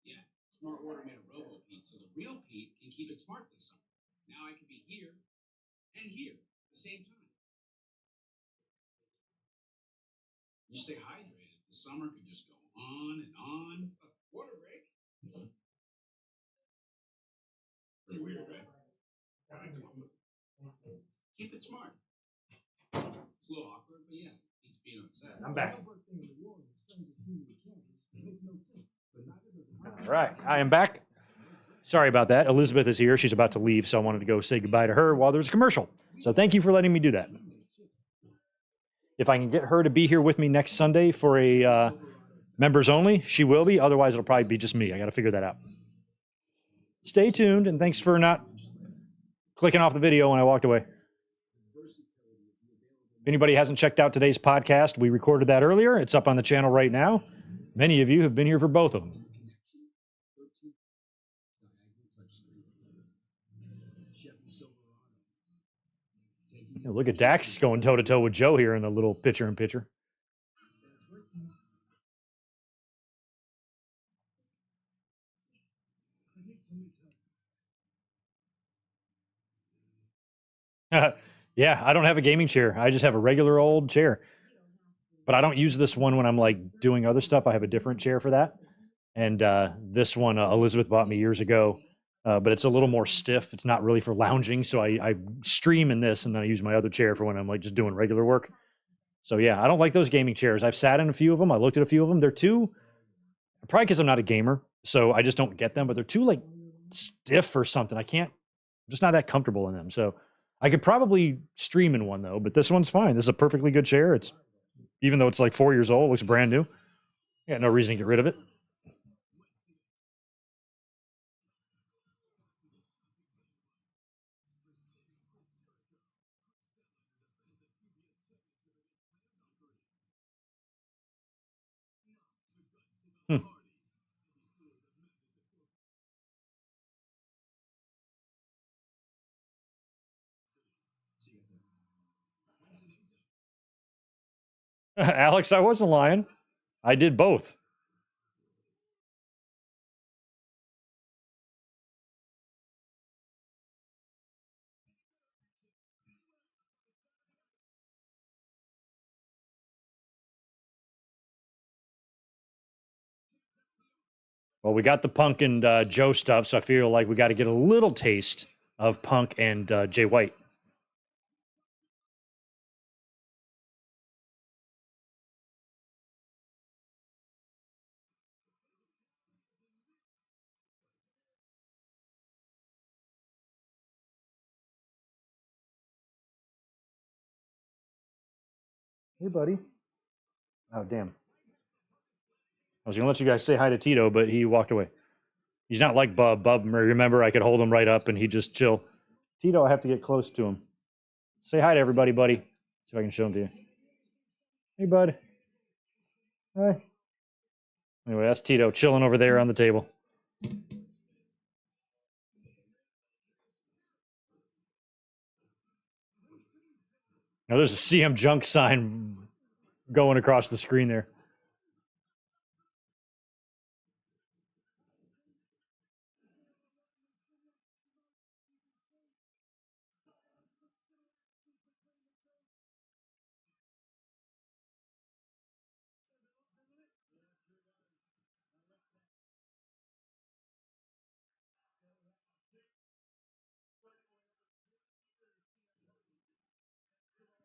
Yeah, Smart Water made a Robo Pete, so the real Pete can keep it smart this summer. Now I can be here and here at the same time. You stay hydrated. The summer could just go on and on. Water break. Pretty weird, right? Keep it smart. It's a little awkward, but yeah, it's being upset. I'm back. All right, I am back. Sorry about that. Elizabeth is here. She's about to leave, so I wanted to go say goodbye to her while there's a commercial. So thank you for letting me do that. If I can get her to be here with me next Sunday for a members only, she will be. Otherwise, it'll probably be just me. I got to figure that out. Stay tuned, and thanks for not clicking off the video when I walked away. If anybody hasn't checked out today's podcast, we recorded that earlier. It's up on the channel right now. Many of you have been here for both of them. Yeah, look at Dax going toe-to-toe with Joe here in the little pitcher in pitcher. Yeah, I don't have a gaming chair. I just have a regular old chair. But I don't use this one when I'm like doing other stuff. I have a different chair for that. And this one, Elizabeth bought me years ago. But it's a little more stiff. It's not really for lounging. So I stream in this, and then I use my other chair for when I'm like just doing regular work. So yeah, I don't like those gaming chairs. I've sat in a few of them. I looked at a few of them. They're too, probably because I'm not a gamer, so I just don't get them. But they're too like stiff or something. I can't. I'm just not that comfortable in them. So I could probably stream in one though. But this one's fine. This is a perfectly good chair. It's even though it's like 4 years old, looks brand new. Yeah, no reason to get rid of it. Hmm. Alex, I wasn't lying. I did both. Well, we got the Punk and Joe stuff, so I feel like we got to get a little taste of Punk and Jay White. Hey, buddy. Oh, damn. I was going to let you guys say hi to Tito, but he walked away. He's not like Bub. Bub, remember, I could hold him right up and he'd just chill. Tito, I have to get close to him. Say hi to everybody, buddy. See if I can show him to you. Hey, bud. Hi. Anyway, that's Tito chilling over there on the table. Now, there's a CM Junk sign going across the screen there.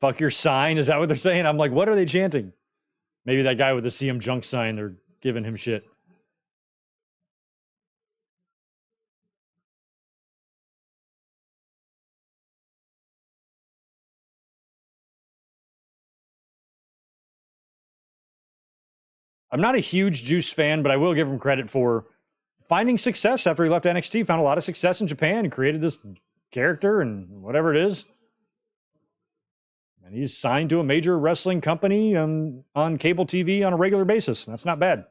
Fuck your sign. Is that what they're saying? I'm like, what are they chanting? Maybe that guy with the CM Junk sign, they're giving him shit. I'm not a huge Juice fan, but I will give him credit for finding success after he left NXT. Found a lot of success in Japan and created this character and whatever it is. And he's signed to a major wrestling company on cable TV on a regular basis. That's not bad.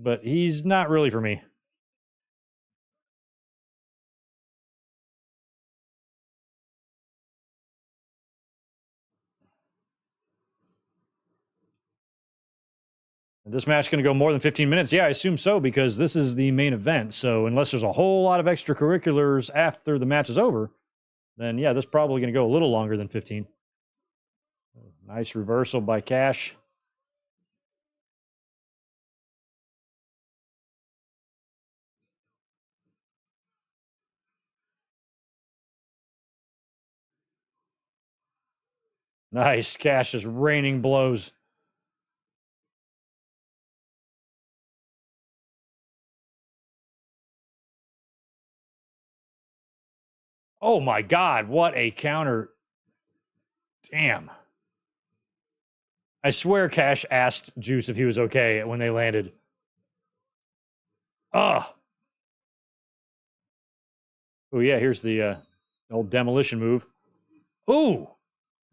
But he's not really for me. This match going to go more than 15 minutes? Yeah, I assume so, because this is the main event. So unless there's a whole lot of extracurriculars after the match is over, then yeah, this is probably going to go a little longer than 15. Nice reversal by Cash. Nice. Cash is raining blows. Oh my God, what a counter. Damn. I swear Cash asked Juice if he was okay when they landed. Ugh. Oh, yeah, here's the old demolition move. Ooh,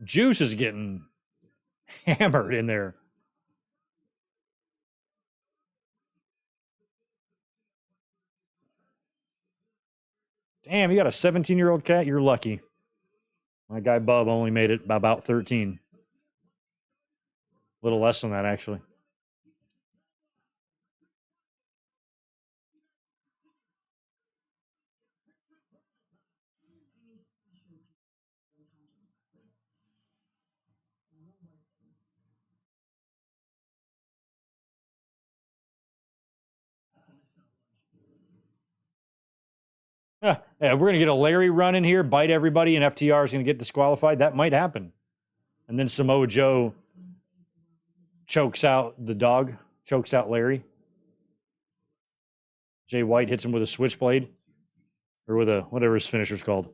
Juice is getting hammered in there. Damn, you got a 17-year-old cat? You're lucky. My guy Bub only made it by about 13. A little less than that, actually. Yeah, we're going to get a Larry run in here, bite everybody, and FTR is going to get disqualified. That might happen. And then Samoa Joe chokes out the dog, chokes out Larry. Jay White hits him with a switchblade or with a whatever his finisher's called.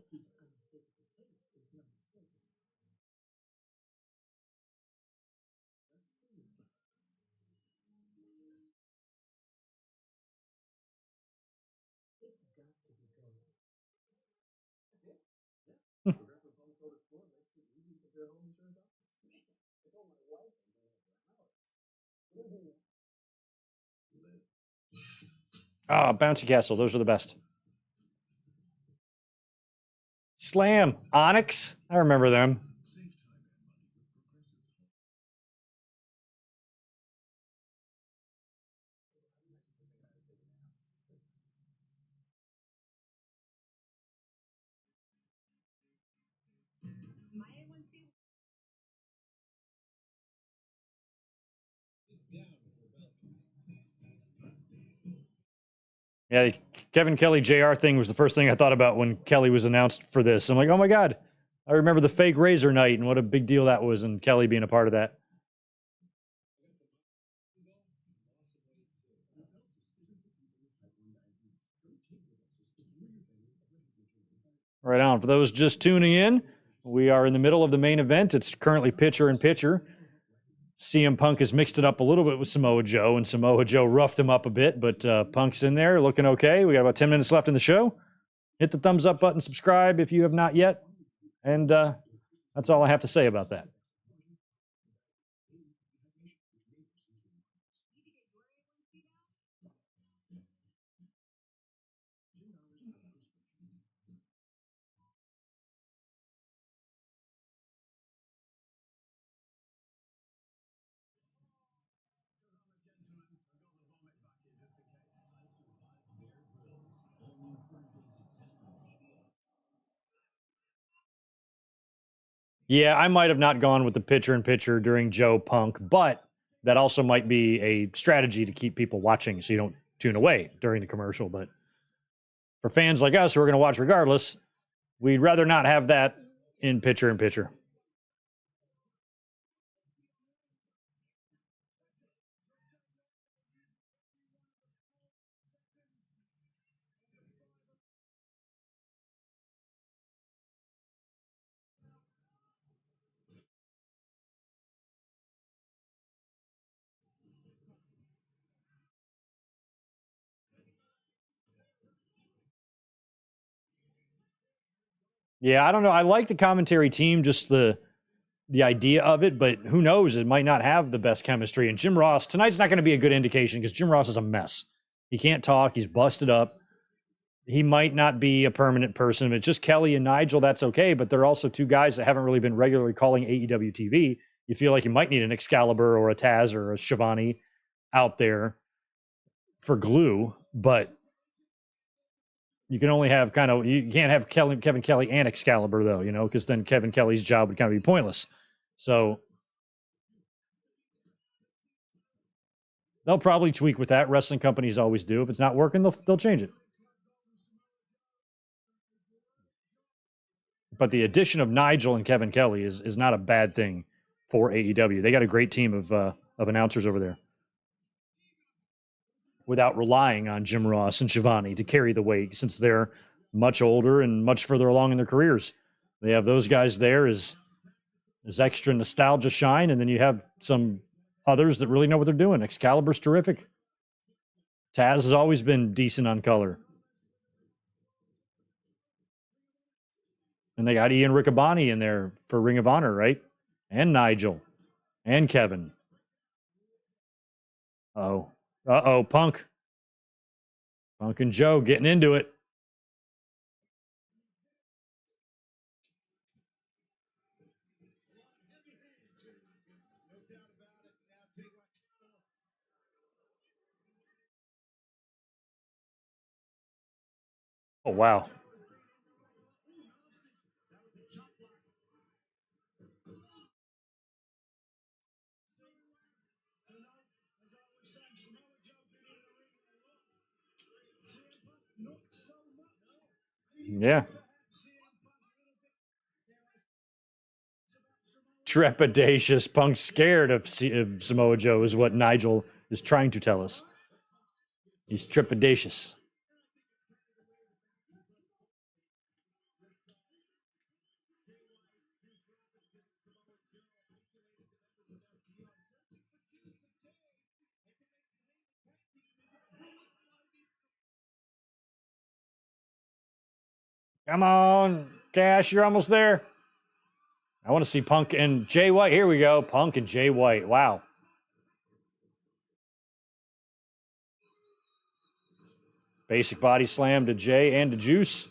Ah, Bouncy Castle. Those are the best. Slam. Onyx. I remember them. Yeah, the Kevin Kelly JR thing was the first thing I thought about when Kelly was announced for this. I'm like, oh my God, I remember the fake Razor night and what a big deal that was, and Kelly being a part of that. Right on. For those just tuning in, we are in the middle of the main event. It's currently pitcher and pitcher. CM Punk has mixed it up a little bit with Samoa Joe, and Samoa Joe roughed him up a bit, but Punk's in there looking okay. We got about 10 minutes left in the show. Hit the thumbs up button, subscribe if you have not yet. And that's all I have to say about that. Yeah, I might have not gone with the pitcher and pitcher during Joe Punk, but that also might be a strategy to keep people watching so you don't tune away during the commercial. But for fans like us who are going to watch regardless, we'd rather not have that in pitcher and pitcher. Yeah, I don't know. I like the commentary team, just the idea of it, but who knows? It might not have the best chemistry. And Jim Ross, tonight's not going to be a good indication because Jim Ross is a mess. He can't talk. He's busted up. He might not be a permanent person. If it's just Kelly and Nigel, that's okay. But they're also two guys that haven't really been regularly calling AEW TV. You feel like you might need an Excalibur or a Taz or a Shivani out there for glue, but you can only have you can't have Kevin Kelly and Excalibur though, because then Kevin Kelly's job would kind of be pointless. So they'll probably tweak with that. Wrestling companies always do. If it's not working, they'll change it. But the addition of Nigel and Kevin Kelly is not a bad thing for AEW. They got a great team of announcers over there without relying on Jim Ross and Shivani to carry the weight since they're much older and much further along in their careers. They have those guys there as extra nostalgia shine, and then you have some others that really know what they're doing. Excalibur's terrific. Taz has always been decent on color. And they got Ian Riccaboni in there for Ring of Honor, right? And Nigel. And Kevin. Uh-oh, Punk. Punk and Joe getting into it. Oh, wow. Yeah. Trepidatious. Punk's scared of Samoa Joe is what Nigel is trying to tell us. He's trepidatious. Come on, Cash, you're almost there. I want to see Punk and Jay White. Here we go. Punk and Jay White. Wow. Basic body slam to Jay and to Juice.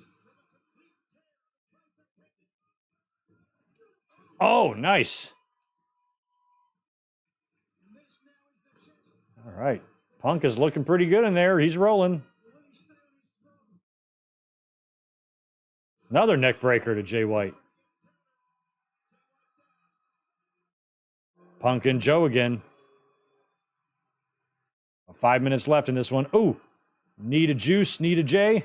Oh, nice. All right. Punk is looking pretty good in there. He's rolling. Another neck breaker to Jay White. Punk and Joe again. 5 minutes left in this one. Ooh. Knee to Juice, knee to Jay.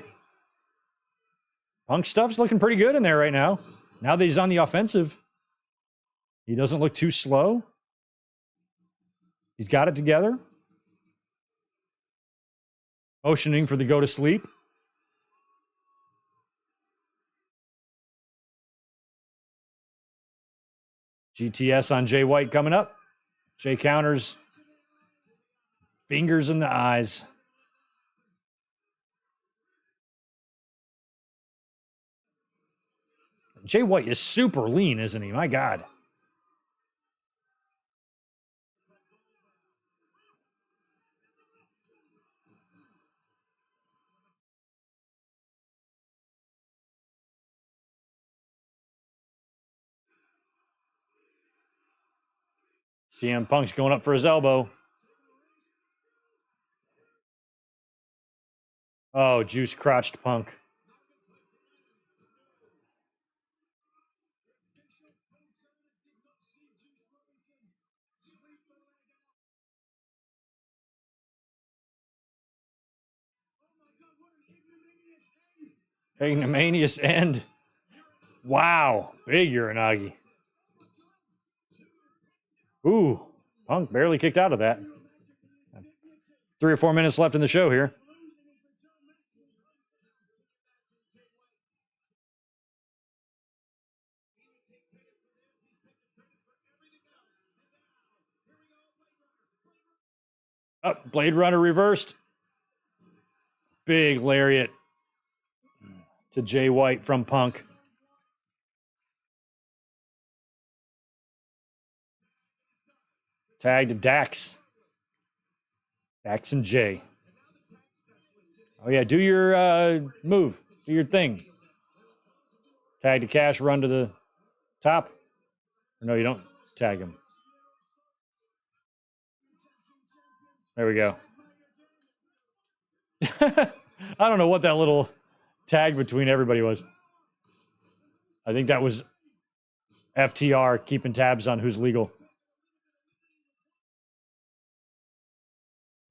Punk stuff's looking pretty good in there right now. Now that he's on the offensive, he doesn't look too slow. He's got it together. Motioning for the go to sleep. GTS on Jay White coming up. Jay counters. Fingers in the eyes. Jay White is super lean, isn't he? My God. CM Punk's going up for his elbow. Oh, Juice crotched Punk. Ignominious end. Wow. Big Uranagi. Ooh. Punk barely kicked out of that. 3 or 4 minutes left in the show here. Oh, Blade Runner reversed. Big lariat to Jay White from Punk. Tag to Dax. Dax and Jay. Oh, yeah, do your move. Do your thing. Tag to Cash, run to the top. No, you don't tag him. There we go. I don't know what that little tag between everybody was. I think that was FTR keeping tabs on who's legal.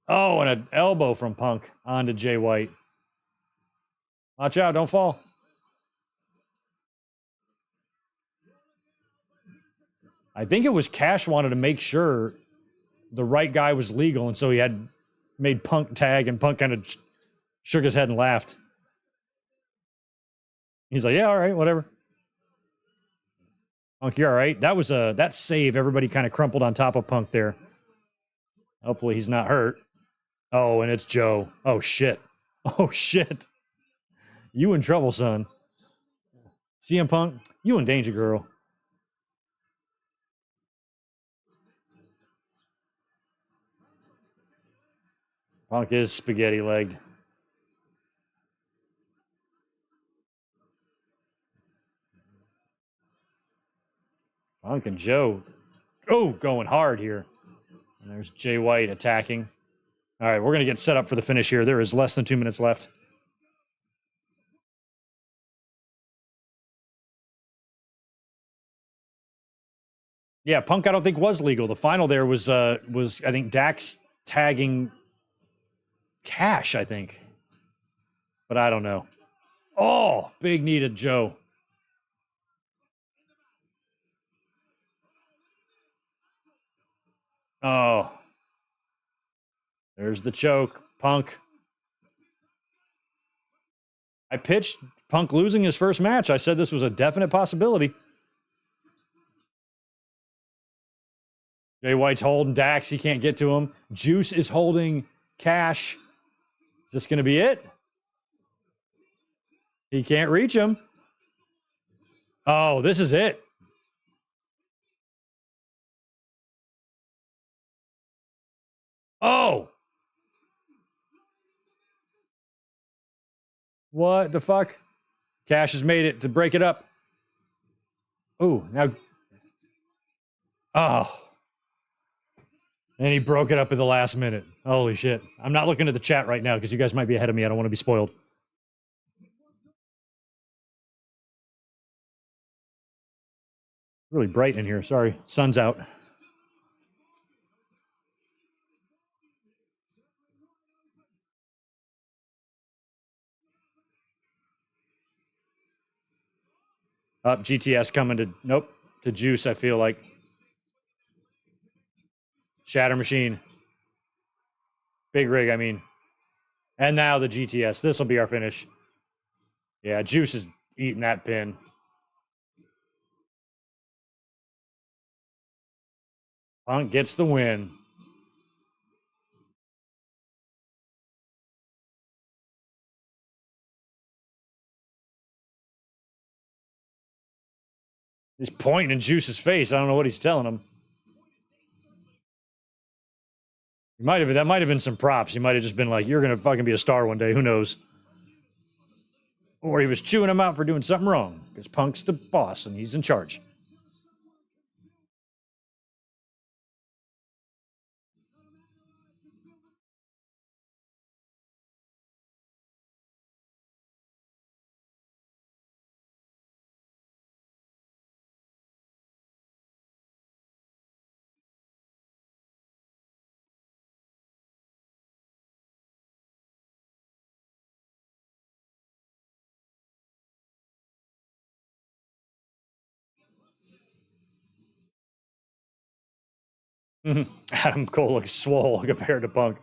Oh, and an elbow from Punk onto Jay White. Watch out, don't fall. I think it was Cash wanted to make sure the right guy was legal, and so he had made Punk tag, and Punk kind of shook his head and laughed. He's like, yeah, all right, whatever. Punk, you're all right. That was that save. Everybody kind of crumpled on top of Punk there. Hopefully he's not hurt. Oh, and it's Joe. Oh, shit. Oh, shit. You in trouble, son. CM Punk, you in danger, girl. Punk is spaghetti-legged. Punk and Joe. Oh, going hard here. And there's Jay White attacking. All right, we're going to get set up for the finish here. There is less than 2 minutes left. Yeah, Punk I don't think was legal. The final there was I think Dax tagging Cash, I think. But I don't know. Oh, big knee to Joe. Oh, there's the choke. Punk. I pitched Punk losing his first match. I said this was a definite possibility. Jay White's holding Dax. He can't get to him. Juice is holding Cash. Is this going to be it? He can't reach him. Oh, this is it. Oh. What the fuck? Cash has made it to break it up. Oh, now. Oh. And he broke it up at the last minute. Holy shit. I'm not looking at the chat right now because you guys might be ahead of me. I don't want to be spoiled. Really bright in here. Sorry. Sun's out. Up, GTS coming to, nope, to Juice, I feel like. Shatter Machine. Big Rig, I mean. And now the GTS. This will be our finish. Yeah, Juice is eating that pin. Punk gets the win. He's pointing in Juice's face. I don't know what he's telling him. That might have been some props. He might have just been like, you're going to fucking be a star one day. Who knows? Or he was chewing him out for doing something wrong. Because Punk's the boss and he's in charge. Adam Cole looks swole compared to Punk.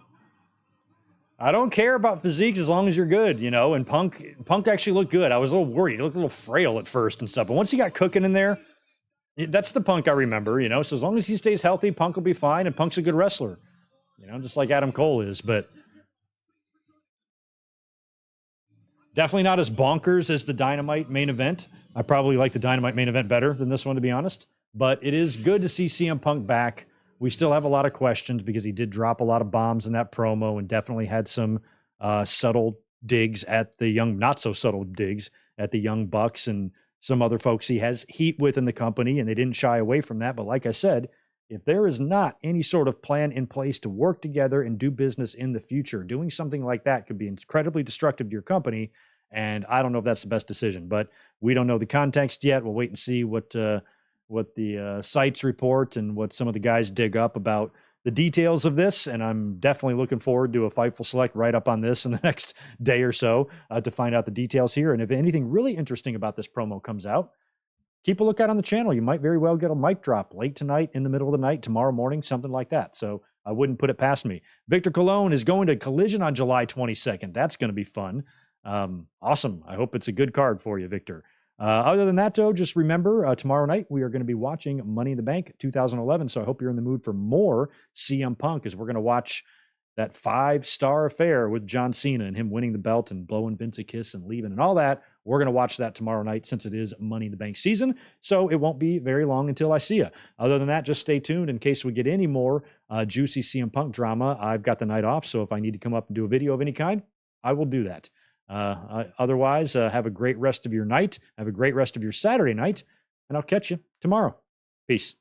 I don't care about physiques as long as you're good, you know. And Punk actually looked good. I was a little worried. He looked a little frail at first and stuff. But once he got cooking in there, that's the Punk I remember, you know. So as long as he stays healthy, Punk will be fine. And Punk's a good wrestler, you know, just like Adam Cole is. But definitely not as bonkers as the Dynamite main event. I probably like the Dynamite main event better than this one, to be honest. But it is good to see CM Punk back. We still have a lot of questions because he did drop a lot of bombs in that promo and definitely had some subtle digs at the young, not so subtle digs at the Young Bucks and some other folks he has heat with in the company, and they didn't shy away from that. But like I said, if there is not any sort of plan in place to work together and do business in the future, doing something like that could be incredibly destructive to your company. And I don't know if that's the best decision, but we don't know the context yet. We'll wait and see what the sites report and what some of the guys dig up about the details of this. And I'm definitely looking forward to a Fightful Select right up on this in the next day or so to find out the details here. And if anything really interesting about this promo comes out, keep a lookout on the channel. You might very well get a mic drop late tonight, in the middle of the night, tomorrow morning, something like that. So I wouldn't put it past me. Victor Colon is going to Collision on July 22nd. That's going to be fun. Awesome. I hope it's a good card for you, Victor. Other than that, though, just remember, tomorrow night we are going to be watching Money in the Bank 2011. So I hope you're in the mood for more CM Punk, as we're going to watch that 5-star affair with John Cena and him winning the belt and blowing Vince a kiss and leaving and all that. We're going to watch that tomorrow night since it is Money in the Bank season. So it won't be very long until I see you. Other than that, just stay tuned in case we get any more juicy CM Punk drama. I've got the night off, so if I need to come up and do a video of any kind, I will do that. Otherwise, have a great rest of your night. Have a great rest of your Saturday night, and I'll catch you tomorrow. Peace.